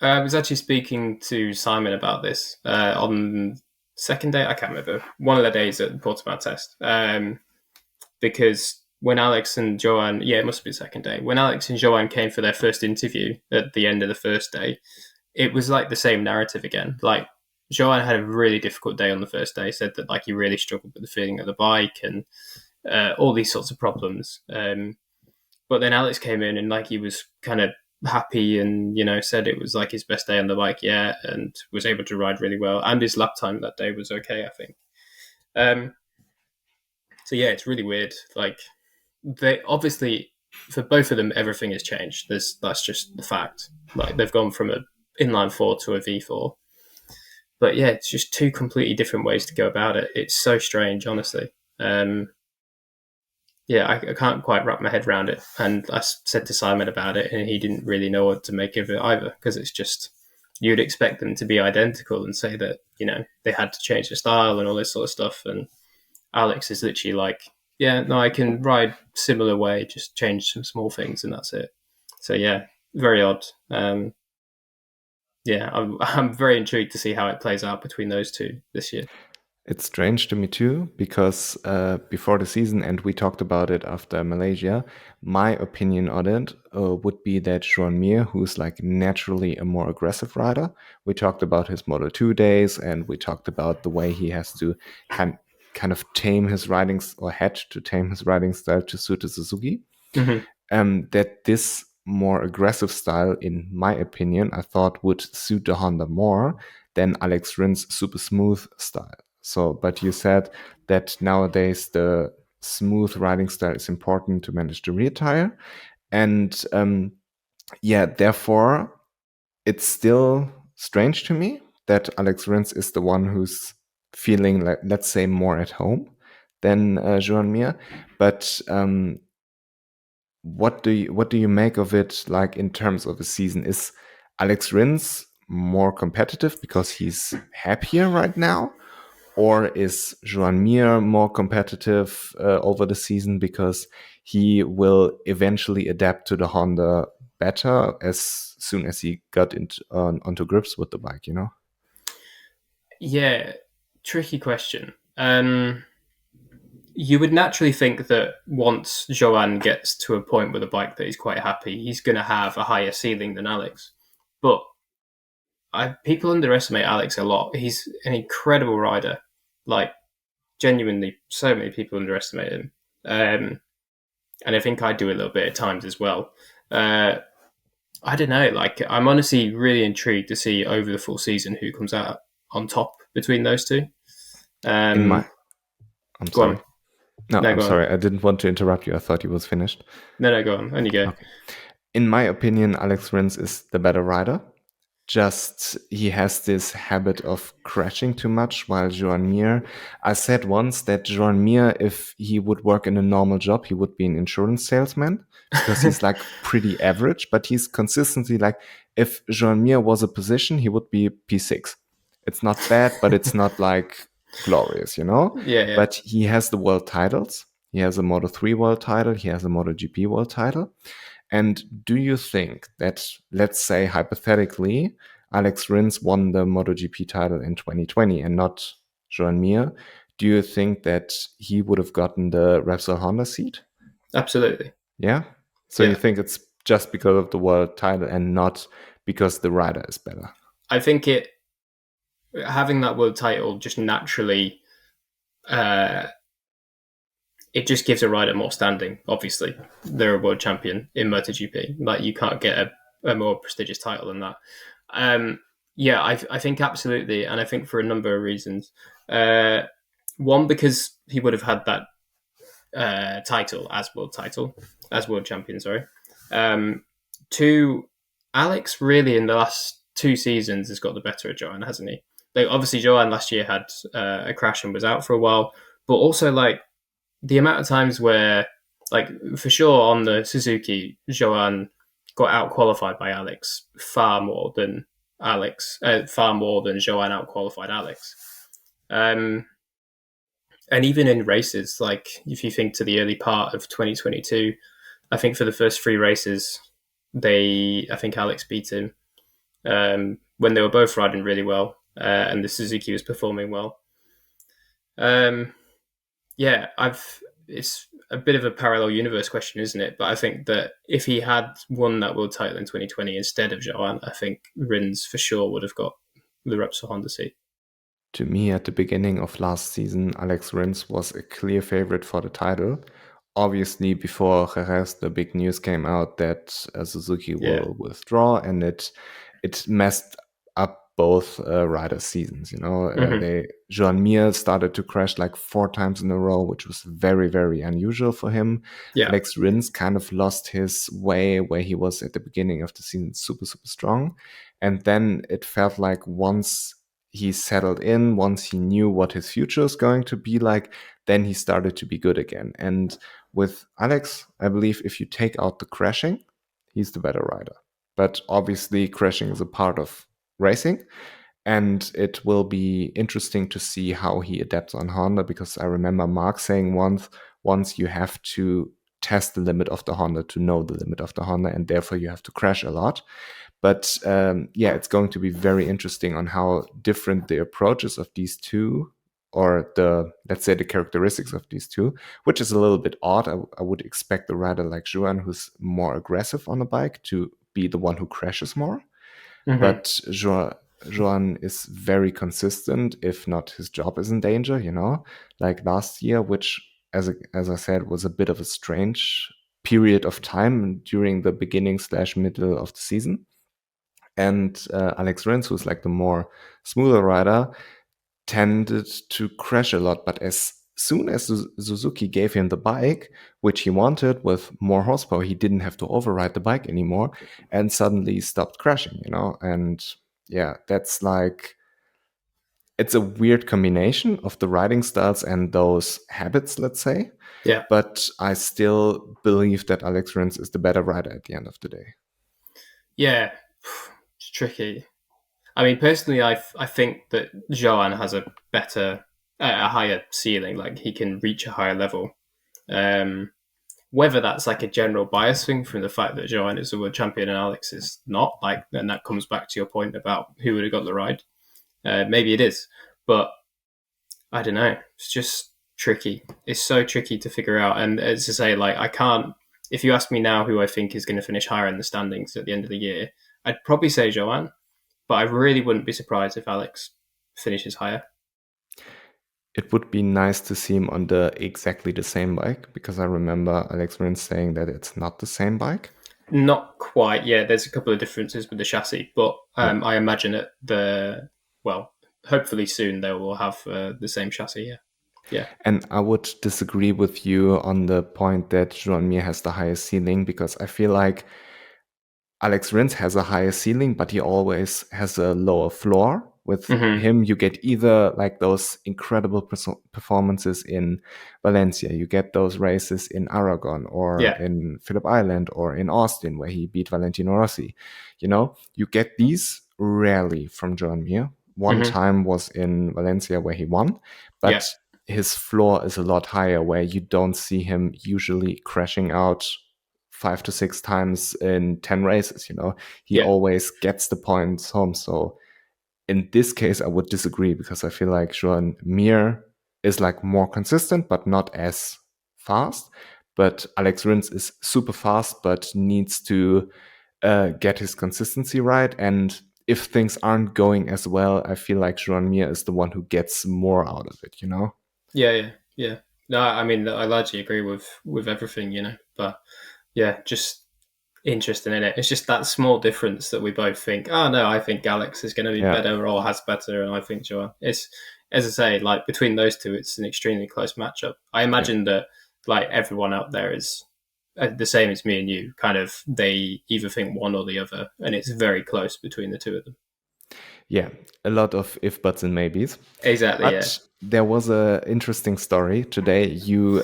I was actually speaking to Simon about this on second day. I can't remember. One of the days at the Portimao test. Because when Alex and Joan, it must be the second day, when Alex and Joan came for their first interview at the end of the first day, it was like the same narrative again. Like Joan had a really difficult day on the first day, said that like he really struggled with the feeling of the bike and all these sorts of problems. But then Alex came in and like he was kind of happy and, said it was like his best day on the bike yet and was able to ride really well. And his lap time that day was okay, I think. So yeah, it's really weird. Like they obviously for both of them, everything has changed. That's just the fact. Like they've gone from an inline four to a V4. But yeah, it's just two completely different ways to go about it. It's so strange, honestly. I can't quite wrap my head around it. And I said to Simon about it, and he didn't really know what to make of it either, because it's just you'd expect them to be identical and say that they had to change the style and all this sort of stuff. And Alex is literally like, yeah, no, I can ride similar way, just change some small things, and that's it. So yeah, very odd. I'm very intrigued to see how it plays out between those two this year. It's strange to me too, because before the season, and we talked about it after Malaysia, my opinion on it would be that Joan Mir, who's like naturally a more aggressive rider, we talked about his Moto 2 days, and we talked about the way he has to kind of tame his riding, or had to tame his riding style to suit the Suzuki. Mm-hmm. That this more aggressive style, in my opinion, I thought would suit the Honda more than Alex Rins' super smooth style. So, but you said that nowadays the smooth riding style is important to manage the rear tire. And therefore, it's still strange to me that Alex Rins is the one who's feeling, like, let's say, more at home than Joan Mir. But what do you make of it, like in terms of the season? Is Alex Rins more competitive because he's happier right now? Or is Joan Mir more competitive over the season because he will eventually adapt to the Honda better as soon as he got onto grips with the bike, you know? Yeah, tricky question. You would naturally think that once Joan gets to a point with a bike that he's quite happy, he's going to have a higher ceiling than Alex. But people underestimate Alex a lot. He's an incredible rider. Like, genuinely, so many people underestimate him. And I think I do a little bit at times as well. I don't know. Like, I'm honestly really intrigued to see over the full season who comes out on top between those two. In my, I'm Go on. sorry. No, No, I'm go on. sorry. I didn't want to interrupt you. I thought he was finished. No, go on. On you go. Okay. In my opinion, Alex Rins is the better rider. Just he has this habit of crashing too much, while Joan Mir, I said once that Joan Mir, if he would work in a normal job, he would be an insurance salesman because he's like pretty average, but he's consistently like, if Joan Mir was a position, he would be P6. It's not bad, but it's not like glorious, you know? Yeah. But he has the world titles. He has a Moto3 world title. He has a MotoGP world title. And do you think that, let's say hypothetically, Alex Rins won the MotoGP title in 2020 and not Joan Mir? Do you think that he would have gotten the Repsol Honda seat? Absolutely. Yeah? So Yeah. you think it's just because of the world title and not because the rider is better? I think having that world title just naturally it just gives a rider more standing. Obviously, they're a world champion in MotoGP. Like, you can't get a more prestigious title than that. Yeah, I think absolutely, and I think for a number of reasons. One, because he would have had that title as world champion. Sorry. Two, Alex really in the last 2 seasons has got the better of Joan, hasn't he? Like, obviously, Joan last year had a crash and was out for a while, but also like the amount of times where, like, for sure on the Suzuki, Joan got out qualified by Alex far more than Joan out qualified Alex. And even in races, like if you think to the early part of 2022, I think for the first 3 races, I think Alex beat him when they were both riding really well, and the Suzuki was performing well. Yeah, it's a bit of a parallel universe question, isn't it? But I think that if he had won that world title in 2020 instead of Joan, I think Rins for sure would have got the Repsol Honda seat. To me, at the beginning of last season, Alex Rins was a clear favorite for the title. Obviously, before Jerez, the big news came out that Suzuki will withdraw, and it messed up both riders' seasons. You know, Joan Mir started to crash like 4 times in a row, which was very, very unusual for him. Yeah. Alex Rins kind of lost his way where he was at the beginning of the season, super, super strong, and then it felt like once he settled in, once he knew what his future is going to be like, then he started to be good again. And with Alex, I believe if you take out the crashing, he's the better rider. But obviously, crashing is a part of racing. And it will be interesting to see how he adapts on Honda, because I remember Mark saying once you have to test the limit of the Honda to know the limit of the Honda, and therefore you have to crash a lot. But yeah, it's going to be very interesting on how different the approaches of these two, or let's say the characteristics of these two, which is a little bit odd. I would expect a rider like Joan, who's more aggressive on a bike, to be the one who crashes more. Mm-hmm. But Joan is very consistent, if not his job is in danger, you know, like last year, which, as I said, was a bit of a strange period of time during the beginning/middle of the season. And Alex Rins, who's like the more smoother rider, tended to crash a lot. But as soon as Suzuki gave him the bike, which he wanted with more horsepower, he didn't have to override the bike anymore, and suddenly stopped crashing, you know? And yeah, that's like, it's a weird combination of the riding styles and those habits, let's say. Yeah. But I still believe that Alex Rins is the better rider at the end of the day. Yeah, it's tricky. I mean, personally, I think that Joan has a higher ceiling. Like, he can reach a higher level. Whether that's like a general bias thing from the fact that Joanne is the world champion and Alex is not, like, and that comes back to your point about who would have got the ride. Maybe it is, but I don't know. It's just tricky. It's so tricky to figure out. And as I say, like, I can't. If you ask me now who I think is going to finish higher in the standings at the end of the year, I'd probably say Joanne, but I really wouldn't be surprised if Alex finishes higher. It would be nice to see him on the exactly the same bike, because I remember Alex Rins saying that it's not the same bike. Not quite. Yeah, there's a couple of differences with the chassis, but Yeah. I imagine hopefully soon they will have the same chassis. Yeah. Yeah. And I would disagree with you on the point that Joan Mir has the highest ceiling, because I feel like Alex Rins has a higher ceiling, but he always has a lower floor. With Mm-hmm. him, you get either like those incredible performances in Valencia, you get those races in Aragon or Yeah. in Phillip Island or in Austin, where he beat Valentino Rossi. You know, you get these rarely from Joan Mir. One Mm-hmm. time was in Valencia where he won, Yeah. but his floor is a lot higher, where you don't see him usually crashing out 5 to 6 times in 10 races. You know, he Yeah. always gets the points home. So in this case, I would disagree, because I feel like Joan Mir is like more consistent, but not as fast. But Alex Rins is super fast, but needs to get his consistency right. And if things aren't going as well, I feel like Joan Mir is the one who gets more out of it, you know? Yeah. Yeah. Yeah. No, I mean, I largely agree with everything, but yeah, just interesting in it. It's just that small difference that we both think, oh no, I think Alex is going to be Yeah. better or has better, and I think Joanne. It's, as I say, like between those two, it's an extremely close matchup. I Yeah. imagine that like everyone out there is the same as me and you. Kind of, they either think one or the other, and it's very close between the two of them. Yeah. A lot of if, buts, and maybes. Exactly. Yeah. But there was a interesting story today. You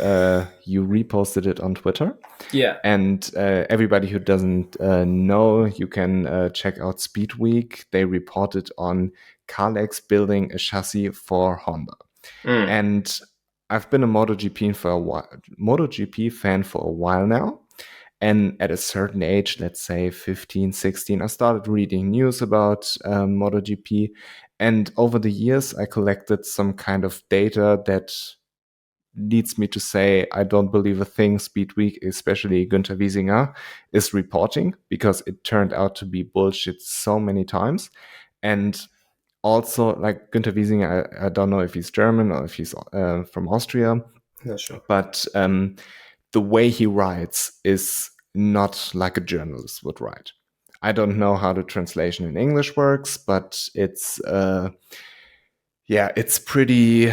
reposted it on Twitter. Yeah. And everybody who doesn't know, you can check out Speed Week. They reported on Kalex building a chassis for Honda. Mm. And I've been a MotoGP fan for a while now. And at a certain age, let's say 15, 16, I started reading news about MotoGP. And over the years, I collected some kind of data that leads me to say I don't believe a thing Speed Week, especially Günther Wiesinger, is reporting, because it turned out to be bullshit so many times. And also, like Günther Wiesinger, I don't know if he's German or if he's from Austria, Not sure. but the way he writes is not like a journalist would write. I don't know how the translation in English works, but it's it's pretty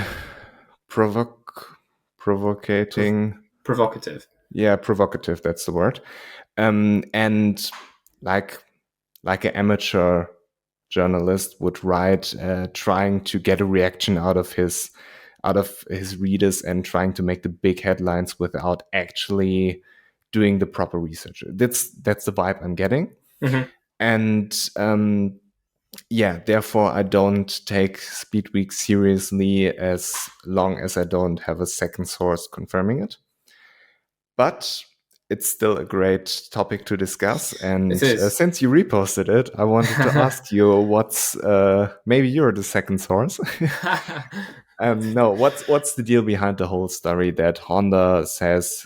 provocating. Provocative. Yeah, provocative. That's the word. And like an amateur journalist would write, trying to get a reaction out of his readers and trying to make the big headlines without actually doing the proper research. That's the vibe I'm getting. Mm-hmm. And therefore I don't take Speed Week seriously as long as I don't have a second source confirming it. But it's still a great topic to discuss. And It is. since you reposted it, I wanted to ask you what's maybe you're the second source. No, what's the deal behind the whole story that Honda says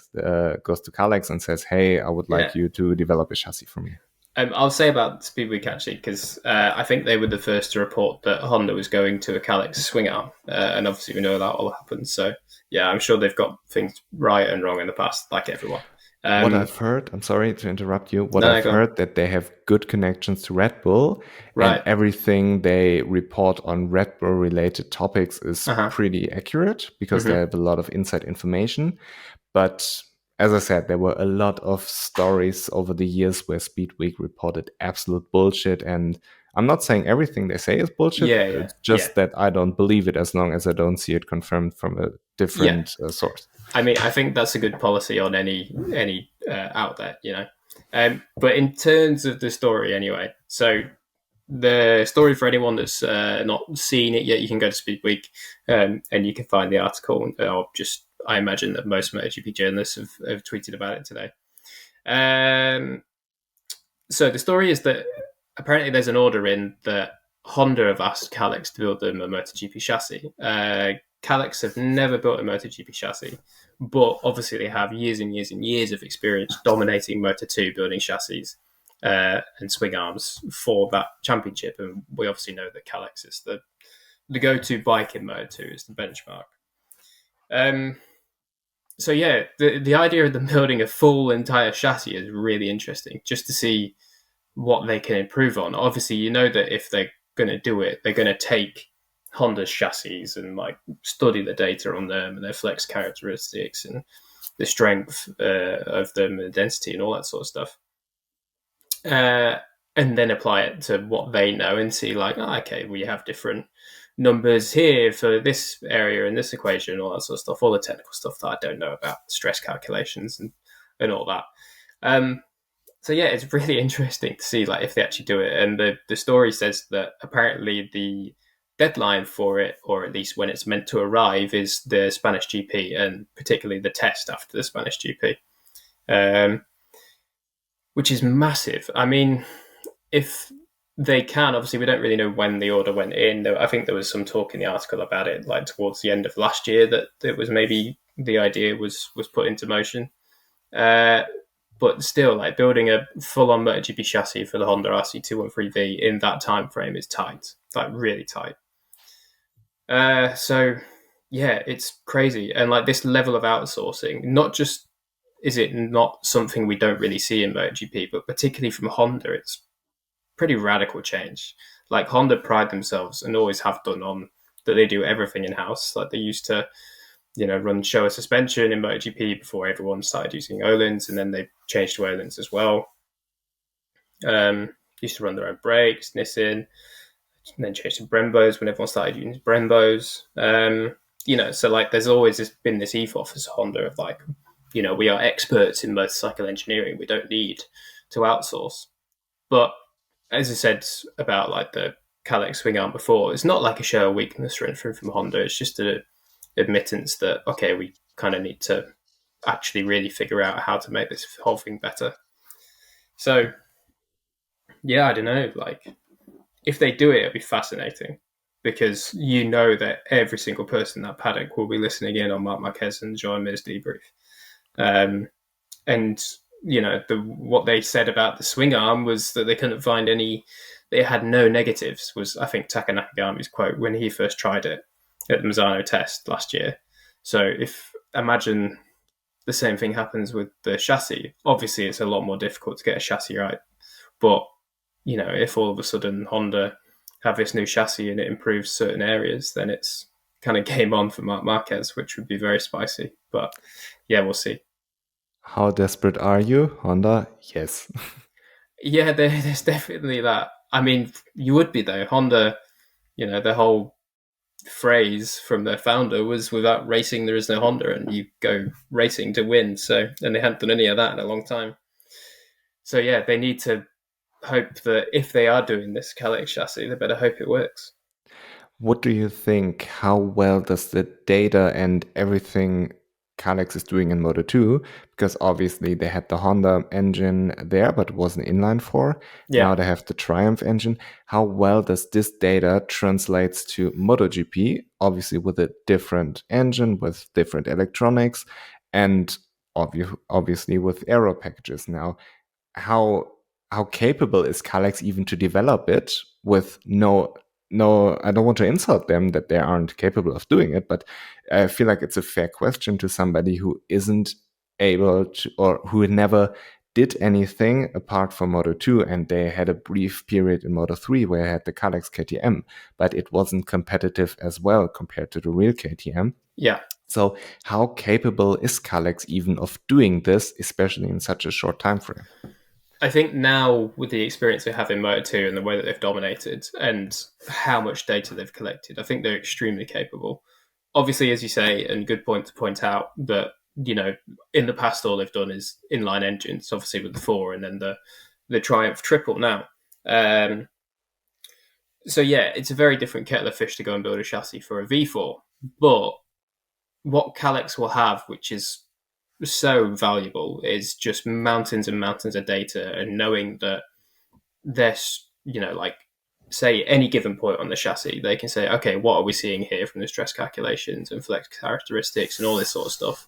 goes to Kalex and says, "Hey, I would Yeah. like you to develop a chassis for me." I'll say about Speed Week actually, because I think they were the first to report that Honda was going to a Kalex swing arm, and obviously we know that all happened. So yeah, I'm sure they've got things right and wrong in the past, like everyone. What I've heard, I'm sorry to interrupt you. What No, I've go on. heard that they have good connections to Red Bull, and Right. everything they report on Red Bull related topics is Uh-huh. pretty accurate, because they Mm-hmm. have a lot of inside information. But as I said, there were a lot of stories over the years where Speed Week reported absolute bullshit. And I'm not saying everything they say is bullshit. Yeah, yeah, It's yeah, just that I don't believe it as long as I don't see it confirmed from a yeah. different source. I mean, I think that's a good policy on any outlet. But in terms of the story, anyway, so the story for anyone that's not seen it yet, you can go to Speed Week and you can find the article or just I imagine that most MotoGP journalists have tweeted about it today. Um, so the story is that apparently there's an order in that Honda have asked Kalex to build them a MotoGP chassis. Kalex have never built a MotoGP chassis, but obviously they have years and years and years of experience dominating Moto2 building chassis and swing arms for that championship. And we obviously know that Kalex is the go-to bike in Moto2, is the benchmark. So yeah, the idea of them building a full entire chassis is really interesting, just to see what they can improve on. Obviously, you know that if they're going to do it, they're going to take Honda's chassis and like study the data on them and their flex characteristics and the strength of them and the density and all that sort of stuff, and then apply it to what they know and see like, oh, okay, we have different numbers here for this area and this equation, all that sort of stuff, all the technical stuff that I don't know about, stress calculations and all that. So yeah, it's really interesting to see like if they actually do it. And the story says that apparently the deadline for it, or at least when it's meant to arrive, is the Spanish GP, and particularly the test after the Spanish GP, which is massive. I mean, if they can, obviously we don't really know when the order went in. I think there was some talk in the article about it like towards the end of last year that it was maybe the idea was put into motion. But still, like building a full-on MotoGP chassis for the Honda RC213V in that time frame is tight, like really tight. So yeah, it's crazy. And like this level of outsourcing, not just is it not something we don't really see in MotoGP, but particularly from Honda, it's pretty radical change. Like Honda pride themselves and always have done on that they do everything in-house. Like they used to, run Showa suspension in MotoGP before everyone started using Öhlins, and then they changed to Öhlins as well. Used to run their own brakes, Nissan, and then changed to Brembos when everyone started using Brembos. So like there's always been this ethos as Honda of like, we are experts in motorcycle engineering. We don't need to outsource. But as I said about like the Kalex swing arm before, it's not like a show of weakness or anything from Honda. It's just an admittance that, okay, we kind of need to actually really figure out how to make this whole thing better. So, yeah, I don't know. Like, if they do it, it'll be fascinating because that every single person in that paddock will be listening in on Marc Marquez and Joan Mir's debrief. And what they said about the swing arm was that they couldn't find they had no negatives, was I think Taka Nakagami's quote when he first tried it at the Misano test last year. So imagine the same thing happens with the chassis. Obviously it's a lot more difficult to get a chassis right, but if all of a sudden Honda have this new chassis and it improves certain areas, then it's kind of game on for Marc Marquez, which would be very spicy. But yeah, we'll see. How desperate are you, Honda? Yes. Yeah, there's definitely that. I mean, you would be though. Honda, the whole phrase from their founder was "without racing, there is no Honda," and you go racing to win. So, and they hadn't done any of that in a long time. So yeah, they need to hope that if they are doing this Kalex chassis, they better hope it works. What do you think? How well does the data and everything Kalex is doing in Moto2? Because obviously they had the Honda engine there, but it was an inline four. Yeah. Now they have the Triumph engine. How well does this data translates to MotoGP? Obviously with a different engine, with different electronics, and obviously with aero packages now. How capable is Kalex even to develop it with no, I don't want to insult them that they aren't capable of doing it, but I feel like it's a fair question to somebody who isn't able to, or who never did anything apart from Moto2, and they had a brief period in Moto3 where I had the Kalex KTM, but it wasn't competitive as well compared to the real KTM. Yeah. So how capable is Kalex even of doing this, especially in such a short time frame? I think now with the experience they have in Moto2 and the way that they've dominated and how much data they've collected, I think they're extremely capable. Obviously, as you say, and good point to point out that, in the past, all they've done is inline engines, obviously with the 4 and then the Triumph triple now. So yeah, it's a very different kettle of fish to go and build a chassis for a V4. But what Calyx will have, which is so valuable, is just mountains and mountains of data, and knowing that there's, like, say any given point on the chassis, they can say, okay, what are we seeing here from the stress calculations and flex characteristics and all this sort of stuff,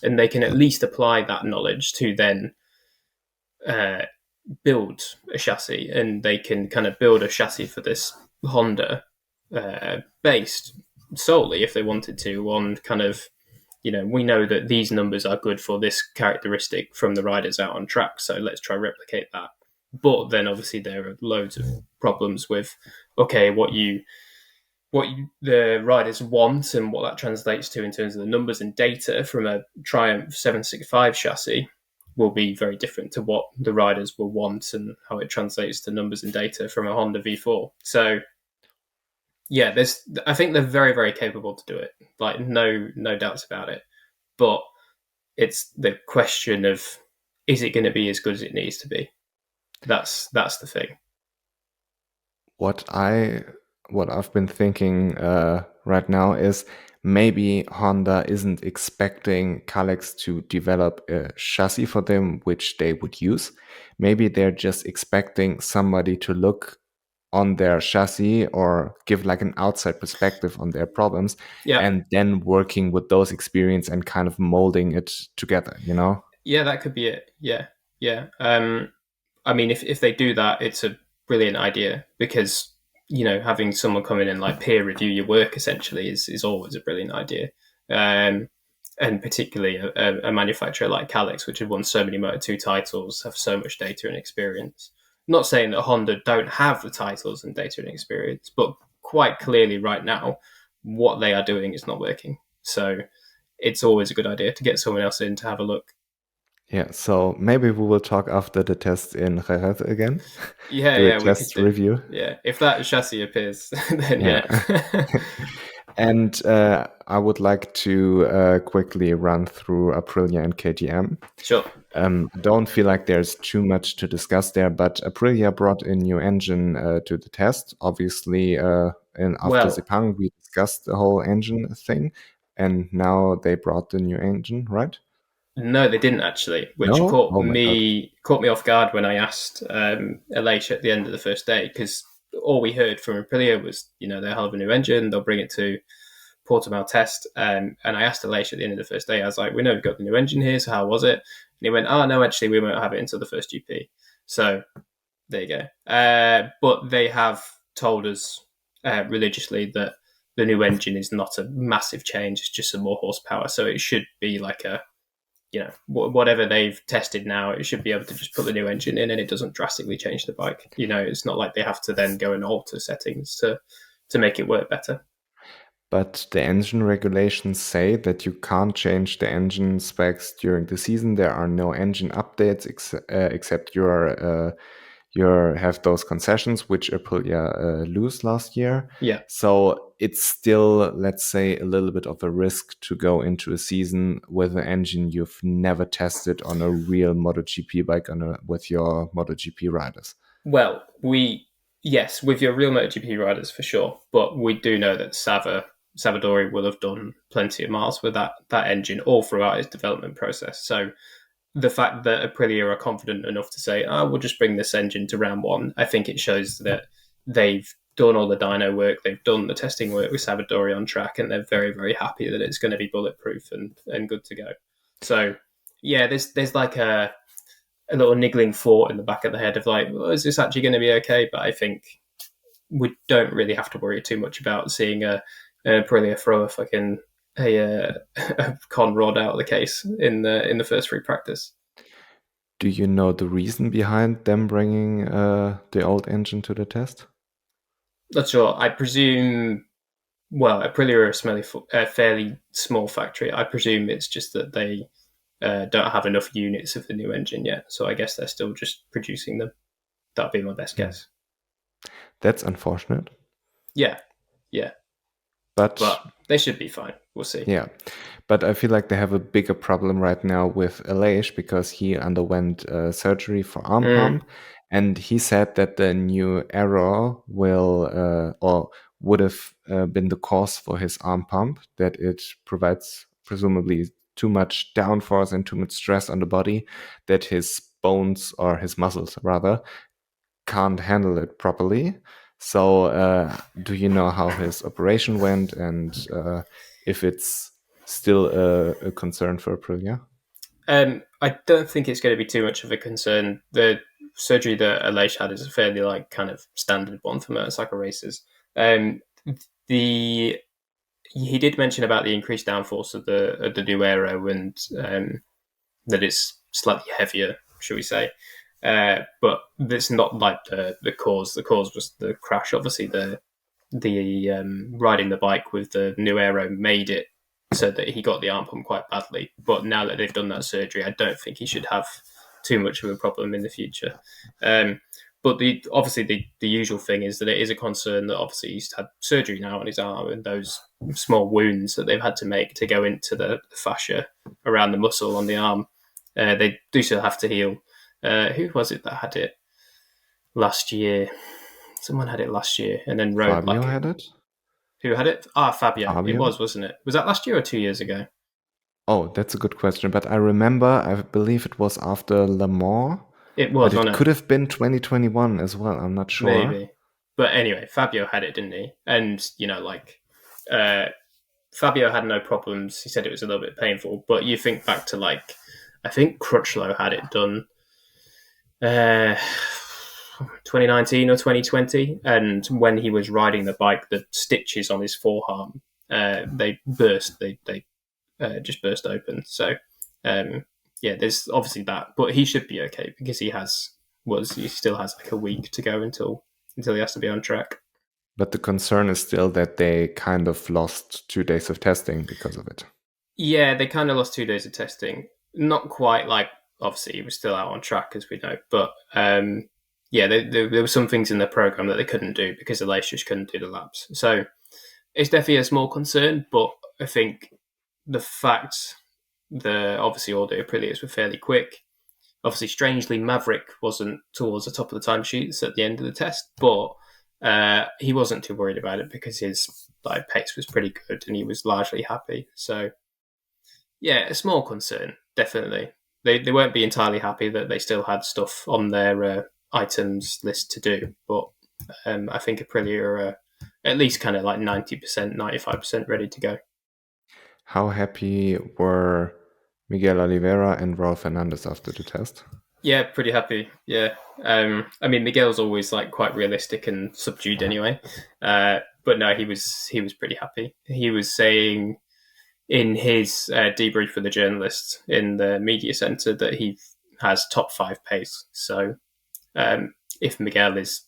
and they can at least apply that knowledge to then uh, build a chassis, and they can kind of build a chassis for this Honda based solely, if they wanted to, on kind of, we know that these numbers are good for this characteristic from the riders out on track, so let's try replicate that. But then obviously there are loads of problems with, okay, the riders want and what that translates to in terms of the numbers and data from a Triumph 765 chassis will be very different to what the riders will want, and how it translates to numbers and data from a Honda V4. So yeah, I think they're very, very capable to do it. Like, no doubts about it. But it's the question of, is it going to be as good as it needs to be? That's the thing. What I've been thinking right now is maybe Honda isn't expecting Kalex to develop a chassis for them which they would use. Maybe they're just expecting somebody to look on their chassis or give like an outside perspective on their problems, Yeah. and then working with those experience and kind of molding it together, Yeah, that could be it. Yeah. Yeah. I mean, if they do that, it's a brilliant idea, because, having someone come in and like peer review your work essentially is always a brilliant idea. And particularly a manufacturer like Calyx, which have won so many Moto2 titles, have so much data and experience. Not saying that Honda don't have the titles and data and experience, but quite clearly right now, what they are doing is not working. So it's always a good idea to get someone else in to have a look. Yeah, so maybe we will talk after the test in Jerez again. Yeah, Do a yeah, we could test do. review. Yeah, if that chassis appears, then Yeah. yeah. And I would like to quickly run through Aprilia and KTM. Sure. I don't feel like there's too much to discuss there, but Aprilia brought a new engine to the test. Obviously, and after Well, Sepang, we discussed the whole engine thing, and now they brought the new engine, right? no, they didn't actually, which No? caught Oh my God. me off guard when I asked Aleix at the end of the first day, because all we heard from Aprilia was, they'll have a new engine, they'll bring it to Portimao Test. And I asked Aleix at the end of the first day, I was like, we know we've got the new engine here, so how was it? And he went, oh, no, actually, we won't have it until the first GP. So there you go. But they have told us religiously that the new engine is not a massive change, it's just some more horsepower. So it should be like whatever they've tested now, it should be able to just put the new engine in and it doesn't drastically change the bike. It's not like they have to then go and alter settings to make it work better. But the engine regulations say that you can't change the engine specs during the season. There are no engine updates except you have those concessions which Aprilia lose last year. Yeah. So it's still, let's say, a little bit of a risk to go into a season with an engine you've never tested on a real MotoGP bike with your MotoGP riders. Well, yes, with your real MotoGP riders for sure, but we do know that Savadori will have done plenty of miles with that engine all throughout his development process. So the fact that Aprilia are confident enough to say, "Oh, we'll just bring this engine to round one," I think it shows that they've done all the dyno work, they've done the testing work with Savadori on track, and they're very, very happy that it's going to be bulletproof and good to go. So yeah, there's like a little niggling thought in the back of the head of like, well, is this actually going to be okay? But I think we don't really have to worry too much about seeing a Aprilia throw a con rod out of the case in the first free practice. Do you know the reason behind them bringing the old engine to the test? Not sure. I presume. Well, Aprilia are a fairly small factory. I presume it's just that they don't have enough units of the new engine yet. So I guess they're still just producing them. That'd be my best guess. That's unfortunate. Yeah, yeah. But they should be fine. We'll see. Yeah. But I feel like they have a bigger problem right now with Aleix because he underwent surgery for arm pump. And he said that the new error will or would have been the cause for his arm pump, that it provides presumably too much downforce and too much stress on the body that his bones, or his muscles rather, can't handle it properly. So, do you know how his operation went, and if it's still a concern for Aprilia? I don't think it's going to be too much of a concern. The surgery that Aleix had is a fairly like kind of standard one for motorcycle racers. Um, the He did mention about the increased downforce of the new aero, and that it's slightly heavier, shall we say. But it's not like the cause. The cause was the crash. Obviously, the riding the bike with the new aero made it so that he got the arm pump quite badly. But now that they've done that surgery, I don't think he should have too much of a problem in the future. But obviously the usual thing is that it is a concern that obviously he's had surgery now on his arm, and those small wounds that they've had to make to go into the fascia around the muscle on the arm, they do still have to heal. Who was it that had it last year? Someone had it last year and then rode Fabio like had it. who had it? Ah, Fabio. It Fabio. was, wasn't it? Was that last year or 2 years ago? Oh, that's a good question. But I remember, I believe it was after Le Mans, It but was, it wasn't could it? have been 2021 as well. I'm not sure. Maybe. But anyway, Fabio had it, didn't he? And, uh, Fabio had no problems. He said it was a little bit painful. But you think back to, I think Crutchlow had it done uh, 2019 or 2020. And when he was riding the bike, the stitches on his forearm, they burst. They just burst open. So, yeah, there's obviously that, but he should be okay because he still has like a week to go until he has to be on track. But the concern is still that they kind of lost 2 days of testing because of it. Yeah, they kind of lost 2 days of testing. Not quite like obviously he was still out on track as we know, but yeah, there were some things in the program that they couldn't do because the Lace just couldn't do the laps. So it's definitely a small concern, but I think the fact that obviously all the Aprilias were fairly quick. Obviously, strangely, Maverick wasn't towards the top of the timesheets at the end of the test, but he wasn't too worried about it because his pace was pretty good and he was largely happy. So, yeah, a small concern, definitely. They won't be entirely happy that they still had stuff on their items list to do, but I think Aprilia are at least kind of like 90%, 95% ready to go. How happy were Miguel Oliveira and Raul Fernandez after the test? Yeah, pretty happy. Yeah, I mean Miguel's always like quite realistic and subdued anyway, but no, he was pretty happy. He was saying in his debrief with the journalists in the media center that he has top five pace. So if Miguel is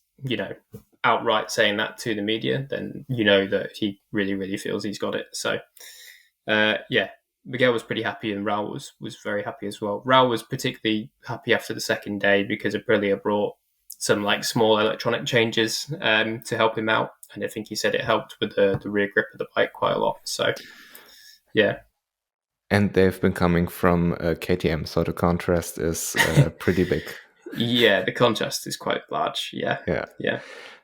outright saying that to the media, then you know that he really really feels he's got it. So yeah, Miguel was pretty happy, and Raul was very happy as well. Raul was particularly happy after the second day because Aprilia brought some like small electronic changes to help him out, and I think he said it helped with the rear grip of the bike quite a lot. So yeah, And they've been coming from KTM, so the contrast is pretty big. yeah, the contrast is quite large. Yeah, Yeah. yeah,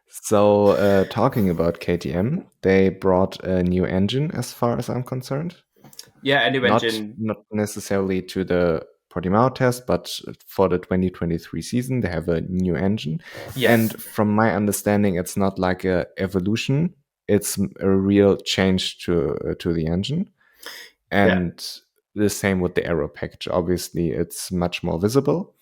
So, talking about KTM, they brought a new engine, as far as I'm concerned. yeah. A new Not engine. not necessarily to the Portimao test, but for the 2023 season, they have a new engine. Yeah, And from my understanding, it's not like a evolution; it's a real change to the engine. yeah. And the same with the aero package. Obviously, it's much more visible.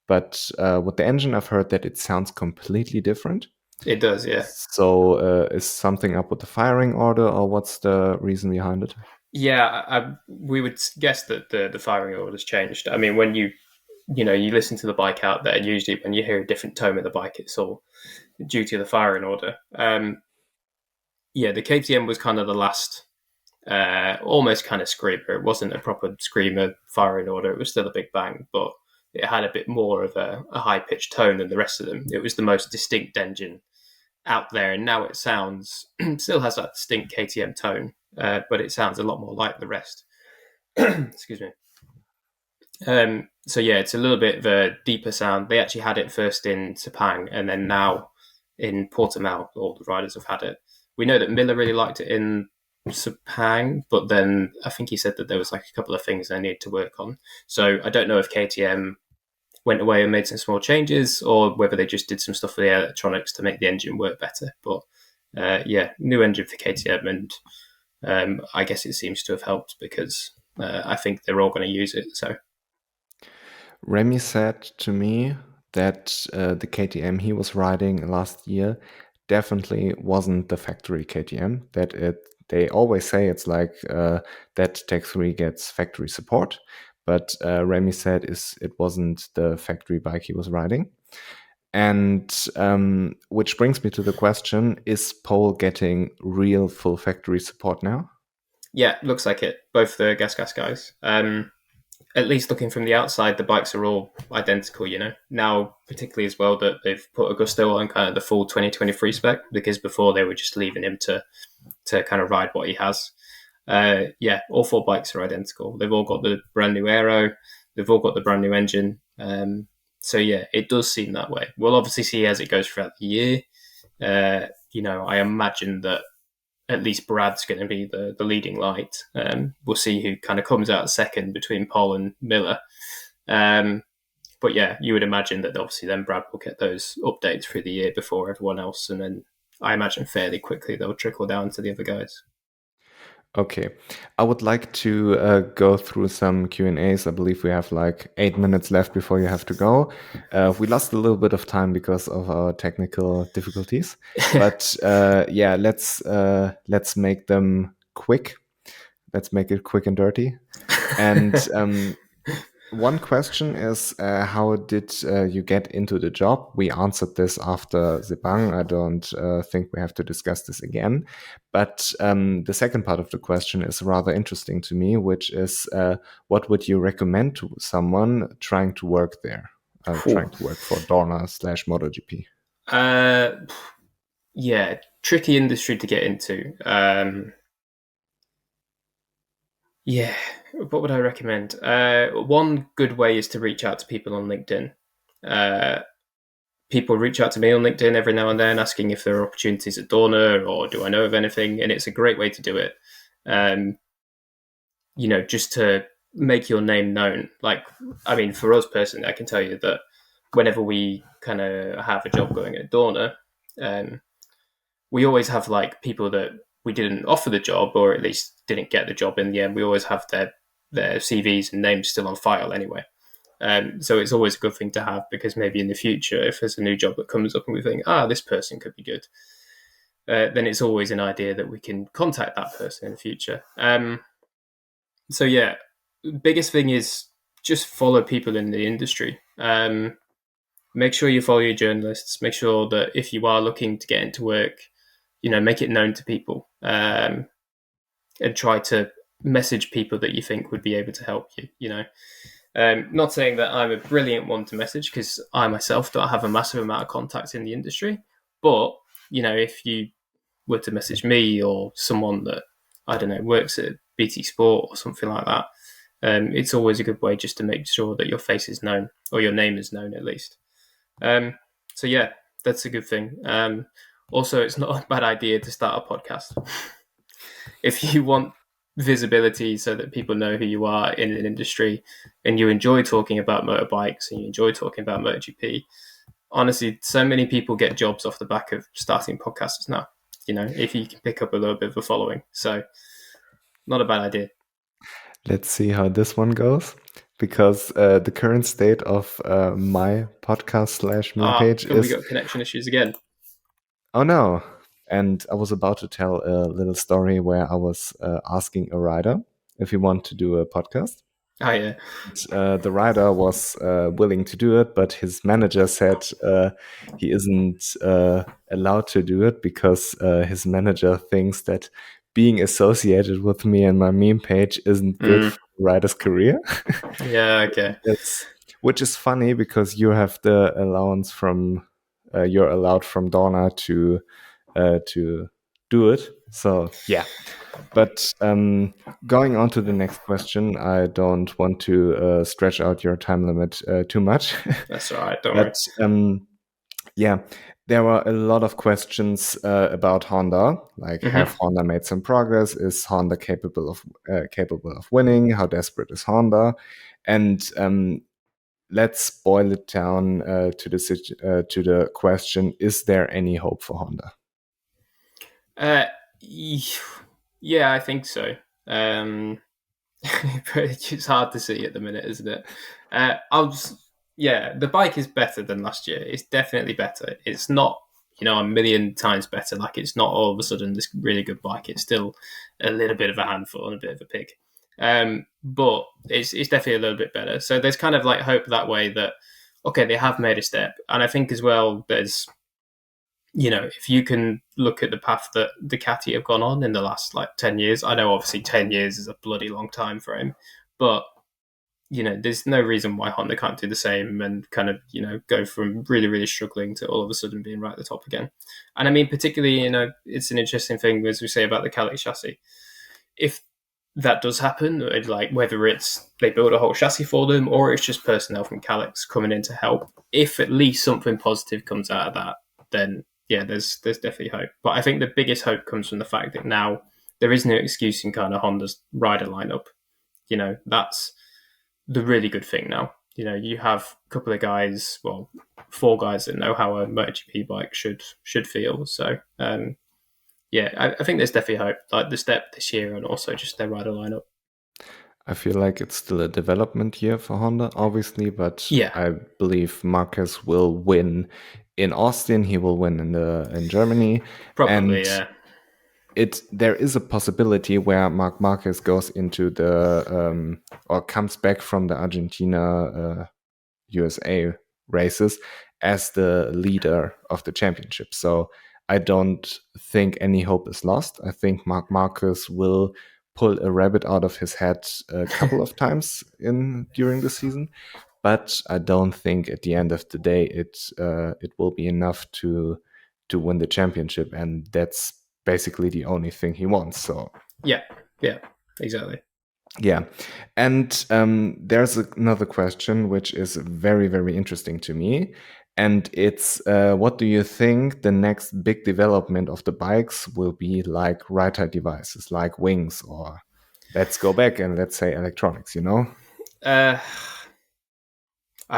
But with the engine, I've heard that it sounds completely different. It does. Yeah, So, is something up with the firing order, or what's the reason behind it? yeah. We would guess that the firing order has changed. I mean, when you listen to the bike out there, usually when you hear a different tone of the bike, it's all due to the firing order. Yeah, the KTM was kind of the last, almost kind of screamer. It wasn't a proper screamer firing order. It was still a big bang, but it had a bit more of a high pitched tone than the rest of them. It was the most distinct engine out there, and now it sounds still has that distinct KTM tone, but it sounds a lot more like the rest. Excuse me. So yeah, it's a little bit of a deeper sound. They actually had it first in Sepang, and then now in Portimao, all the riders have had it. We know that Miller really liked it in Sepang, but then I think he said that there was like a couple of things I needed to work on. So I don't know if KTM went away and made some small changes, or whether they just did some stuff with the electronics to make the engine work better. But yeah, new engine for KTM, and I guess it seems to have helped because I think they're all going to use it. So Remy said to me that the KTM he was riding last year definitely wasn't the factory KTM. That they always say it's like that Tech 3 gets factory support, but Remy said it wasn't the factory bike he was riding. And which brings me to the question: is Pole getting real full factory support now? yeah, looks like it. Both the gas guys. At least looking from the outside, the bikes are all identical, you know. Now, particularly as well that they've put Augusto on kind of the full 2023 spec, because before they were just leaving him to kind of ride what he has. Yeah, all four bikes are identical. They've all got the brand new aero. They've all got the brand new engine. So yeah, it does seem that way. We'll obviously see as it goes throughout the year. You know, I imagine that at least Brad's going to be the leading light. We'll see who kind of comes out second between Paul and Miller. But yeah, you would imagine that obviously then Brad will get those updates through the year before everyone else, and then I imagine fairly quickly they'll trickle down to the other guys. Okay, I would like to go through some Q&As. I believe we have like 8 minutes left before you have to go. We lost a little bit of time because of our technical difficulties, but yeah, let's make them quick. Let's make it quick and dirty. And one question is, how did you get into the job? We answered this after Sepang. I don't think we have to discuss this again. But the second part of the question is rather interesting to me, which is, what would you recommend to someone trying to work there, trying to work for Dorna / MotoGP? Yeah, tricky industry to get into. Yeah, what would I recommend? One good way is to reach out to people on LinkedIn. People reach out to me on LinkedIn every now and then asking if there are opportunities at Dorna or do I know of anything, and it's a great way to do it. You know, just to make your name known. Like, I mean, for us personally, I can tell you that whenever we kind of have a job going at Dorna, we always have like people that we didn't offer the job or at least didn't get the job in the end. We always have their CVs and names still on file anyway. So it's always a good thing to have because maybe in the future, if there's a new job that comes up and we think, this person could be good, then it's always an idea that we can contact that person in the future. So yeah, biggest thing is just follow people in the industry. Make sure you follow your journalists. Make sure that if you are looking to get into work, you know, make it known to people, and try to message people that you think would be able to help you. You know, not saying that I'm a brilliant one to message because I myself don't have a massive amount of contacts in the industry, but you know, if you were to message me or someone that I don't know works at BT Sport or something like that, it's always a good way just to make sure that your face is known or your name is known at least. So yeah, that's a good thing. Also, it's not a bad idea to start a podcast. If you want visibility so that people know who you are in an industry and you enjoy talking about motorbikes and you enjoy talking about MotoGP, honestly, so many people get jobs off the back of starting podcasts now, you know, if you can pick up a little bit of a following. So not a bad idea. Let's see how this one goes, because the current state of my podcast / meme page We is, got connection issues again. oh no. And I was about to tell a little story where I was asking a rider if he wanted to do a podcast. Oh yeah. The rider was willing to do it, but his manager said he isn't allowed to do it because his manager thinks that being associated with me and my meme page isn't good for the rider's career. Yeah, okay. Which is funny because you have the allowance from you're allowed from Dorna to do it. So yeah. But going on to the next question, I don't want to stretch out your time limit too much. That's all right. Don't worry. But yeah, there were a lot of questions about Honda. Like, have Honda made some progress? Is Honda capable of winning? How desperate is Honda? And let's boil it down to the question: is there any hope for Honda? Yeah, I think so. It's hard to see at the minute, isn't it? Yeah, the bike is better than last year. It's definitely better. It's not, a million times better. Like, it's not all of a sudden this really good bike. It's still a little bit of a handful and a bit of a pig. But it's definitely a little bit better. So there's kind of like hope that way that, okay, they have made a step. And I think as well, there's, if you can look at the path that Ducati have gone on in the last 10 years, I know obviously 10 years is a bloody long time frame, but there's no reason why Honda can't do the same and kind of, go from really, really struggling to all of a sudden being right at the top again. And I mean, particularly, it's an interesting thing, as we say, about the Calyx chassis. If that does happen, like whether it's they build a whole chassis for them or it's just personnel from Calyx coming in to help, if at least something positive comes out of that, then yeah, there's definitely hope. But I think the biggest hope comes from the fact that now there is no excuse in kind of Honda's rider lineup. That's the really good thing now. You have a couple of guys, well, 4 guys that know how a MotoGP bike should feel. So, yeah, I think there's definitely hope. Like the step this year and also just their rider lineup. I feel like it's still a development year for Honda, obviously, but Yeah. I believe Marquez will win in Austin. He will win in Germany. Probably, and yeah. There is a possibility where Marc Marquez goes into the or comes back from the Argentina USA races as the leader of the championship. So I don't think any hope is lost. I think Marc Marquez will pull a rabbit out of his head a couple of times during the season, but I don't think at the end of the day it will be enough to win the championship, and that's basically the only thing he wants. So yeah, exactly. Yeah. And there's another question which is very, very interesting to me. And it's what do you think the next big development of the bikes will be, like ride devices, like wings, or let's go back and let's say electronics, I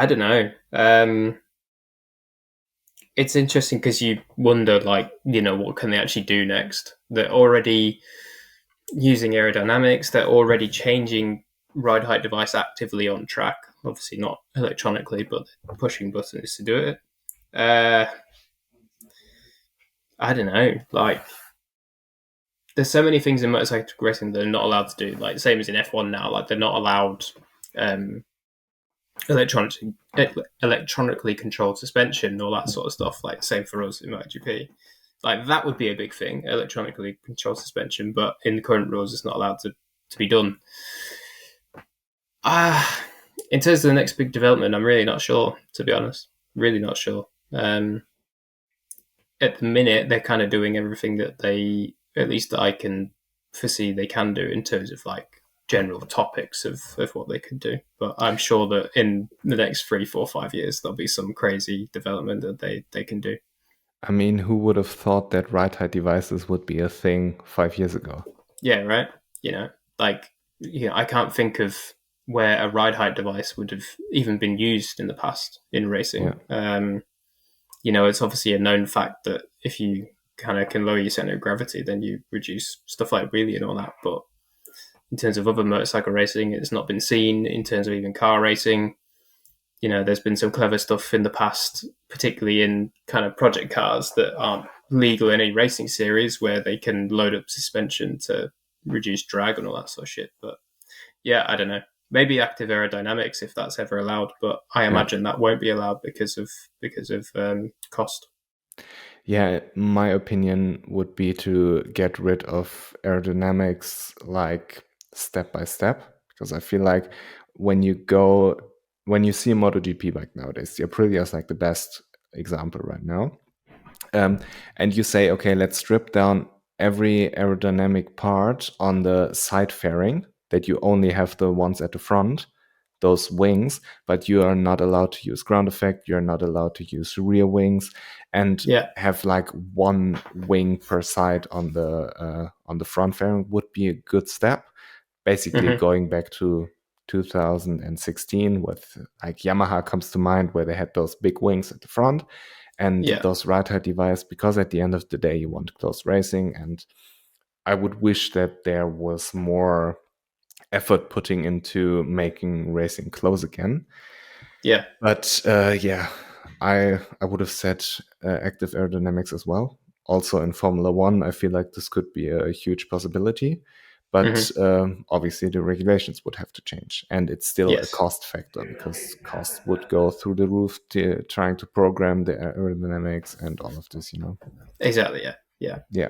don't know. It's interesting because you wonder, what can they actually do next? They're already using aerodynamics. They're already changing ride height device actively on track. Obviously not electronically, but pushing buttons to do it. I don't know. Like, there's so many things in motorcycle racing that they're not allowed to do. Like, same as in F1 now. Like, they're not allowed electronically controlled suspension, all that sort of stuff. Like, same for us in MotoGP. Like, that would be a big thing, electronically controlled suspension. But in the current rules, it's not allowed to be done. In terms of the next big development, I'm really not sure, to be honest. Really not sure. At the minute, they're kind of doing everything that they, at least that I can foresee they can do in terms of like general topics of what they could do. But I'm sure that in the next 3, 4, 5 years, there'll be some crazy development that they can do. I mean, who would have thought that ride height devices would be a thing 5 years ago? Yeah, right. I can't think of where a ride height device would have even been used in the past in racing. Yeah. It's obviously a known fact that if you kind of can lower your center of gravity, then you reduce stuff like wheelie and all that. But in terms of other motorcycle racing, it's not been seen. In terms of even car racing, there's been some clever stuff in the past, particularly in kind of project cars that aren't legal in any racing series, where they can load up suspension to reduce drag and all that sort of shit. But yeah, I don't know. Maybe active aerodynamics if that's ever allowed, but I imagine that won't be allowed because of cost. Yeah, my opinion would be to get rid of aerodynamics like step by step, because I feel like when you see a MotoGP bike nowadays, the Aprilia is like the best example right now. And you say, okay, let's strip down every aerodynamic part on the side fairing, that you only have the ones at the front, those wings, but you are not allowed to use ground effect. You're not allowed to use rear wings, and Yeah. have like one wing per side on the front fairing would be a good step. Basically, Hmm. going back to 2016, with like Yamaha comes to mind, where they had those big wings at the front and Yeah. those ride height device, because at the end of the day you want close racing, and I would wish that there was more effort putting into making racing close again. Yeah. But yeah, I would have said active aerodynamics as well. Also in Formula One, I feel like this could be a huge possibility. But Hmm. obviously, the regulations would have to change, and it's still a Yes. cost factor, because costs would go through the roof trying to program the aerodynamics and all of this. Exactly. Yeah. Yeah. Yeah.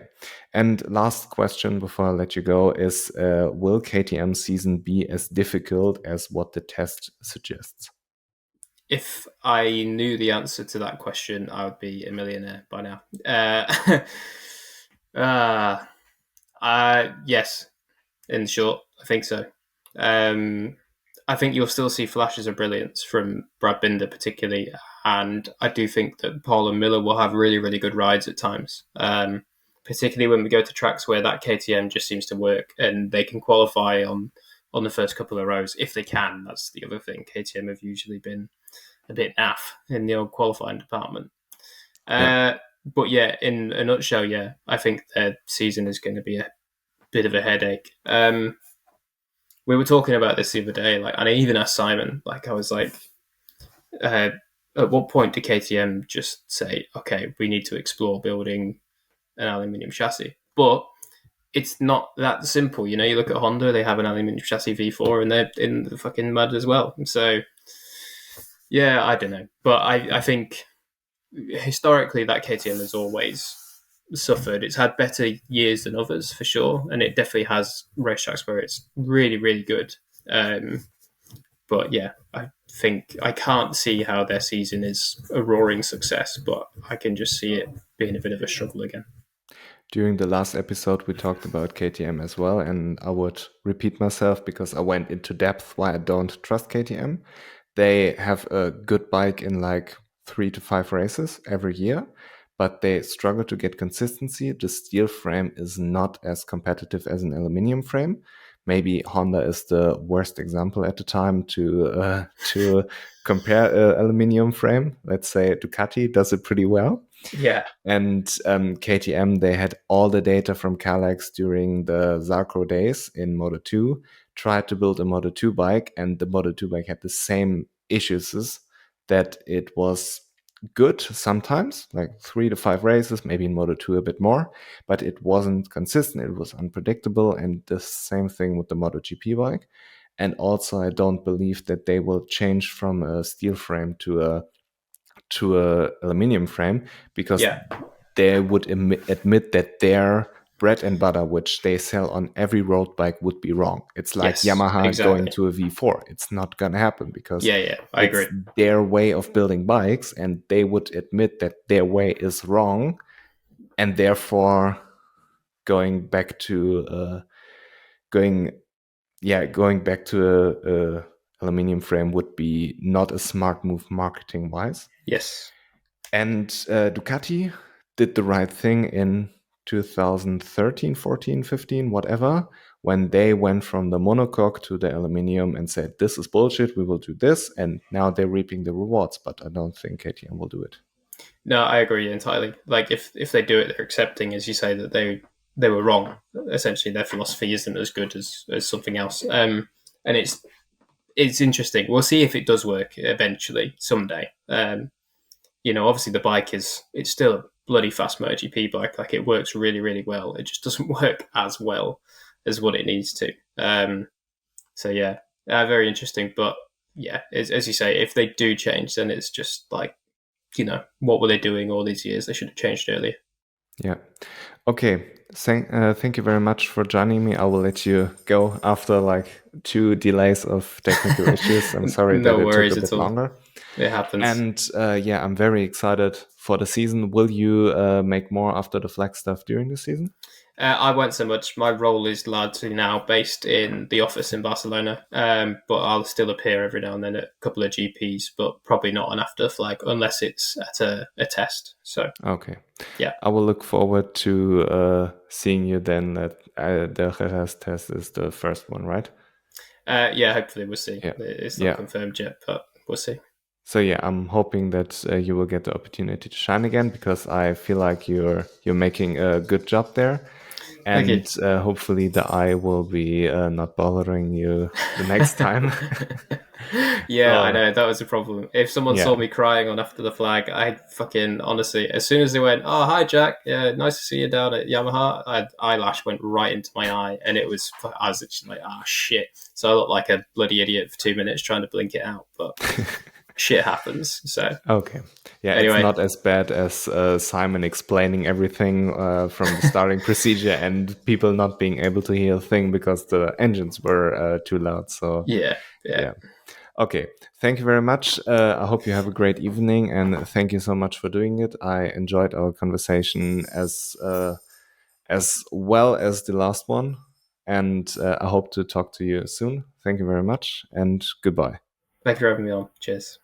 And last question before I let you go is: will KTM season be as difficult as what the test suggests? If I knew the answer to that question, I would be a millionaire by now. Uh, yes, in short, I think so. I think you'll still see flashes of brilliance from Brad Binder, particularly, and I do think that Paul and Miller will have really, really good rides at times. Particularly when we go to tracks where that KTM just seems to work, and they can qualify on the first couple of rows if they can. That's the other thing. KTM have usually been a bit naff in the old qualifying department. Yeah. But yeah, in a nutshell, yeah, I think their season is going to be a bit of a headache. We were talking about this the other day, like, and I even asked Simon, like, I was like, uh, at what point do KTM just say, okay, we need to explore building an aluminium chassis? But it's not that simple. You know, you look at Honda, they have an aluminium chassis V4 and they're in the fucking mud as well. So, yeah, I don't know. But I think historically that KTM has always suffered. It's had better years than others for sure, and it definitely has racetracks where it's really, really good. But yeah, I think I can't see how their season is a roaring success, but I can just see it being a bit of a struggle again. During the last episode, we talked about KTM as well, and I would repeat myself because I went into depth why I don't trust KTM. They have a good bike in like 3 to 5 races every year, but they struggle to get consistency. The steel frame is not as competitive as an aluminum frame. Maybe Honda is the worst example at the time to compare aluminum frame. Let's say Ducati does it pretty well. Yeah. And KTM, they had all the data from Calex during the Zarco days in Moto2, tried to build a Moto2 bike, and the Moto2 bike had the same issues, that it was good sometimes, like 3 to 5 races, maybe in Moto2 a bit more, but it wasn't consistent. It was unpredictable. And the same thing with the MotoGP bike. And also, I don't believe that they will change from a steel frame to a aluminum frame, because Yeah. they would admit that their bread and butter, which they sell on every road bike, would be wrong. It's like Yes, Yamaha going exactly. to a V4. It's not going to happen, because Yeah, yeah, I it's agree. their way of building bikes, and they would admit that their way is wrong, and therefore going back to going going back to a aluminum frame would be not a smart move marketing wise. Yes. And Ducati did the right thing in 2013, 14, 15, whatever, when they went from the monocoque to the aluminium and said, this is bullshit, we will do this. And now they're reaping the rewards, but I don't think KTM will do it. No, I agree entirely. Like if they do it, they're accepting, as you say, that they were wrong. Essentially, their philosophy isn't as good as something else. And it's interesting. We'll see if it does work eventually someday. Obviously the bike it's still a bloody fast MotoGP bike. Like it works really, really well. It just doesn't work as well as what it needs to. So yeah, very interesting. But yeah, as you say, if they do change, then it's just like, what were they doing all these years? They should have changed earlier. Yeah. Okay. Thank you very much for joining me. I will let you go after like 2 delays of technical issues. I'm sorry that No it took a worries at bit all. longer. It happens. And yeah, I'm very excited for the season. Will you make more after the flag stuff during the season? I won't so much. My role is largely now based in the office in Barcelona, but I'll still appear every now and then at a couple of GPs, but probably not an after flag unless it's at a test. So Okay. yeah, I will look forward to seeing you then. At the Jerez test is the first one, right? yeah. Hopefully we'll see. Yeah. It's not Yeah. confirmed yet, but we'll see. So yeah, I'm hoping that you will get the opportunity to shine again because I feel like you're making a good job there, Thank you. and hopefully the eye will be not bothering you the next time. Yeah, I So know that was a problem. If someone saw yeah, me crying on after the flag, I fucking honestly, as soon as they went, "Oh, hi Jack, yeah, nice to see you down at Yamaha," eyelash went right into my eye, and I was just like, "Ah, shit." So I looked like a bloody idiot for 2 minutes trying to blink it out, but shit happens. So okay, yeah, it's anyway, not as bad as Simon explaining everything from the starting procedure and people not being able to hear a thing because the engines were too loud. So yeah, yeah. yeah. Okay, thank you very much. I hope you have a great evening, and thank you so much for doing it. I enjoyed our conversation as well as the last one, and I hope to talk to you soon. Thank you very much, and goodbye. Thank you for having me on. Cheers.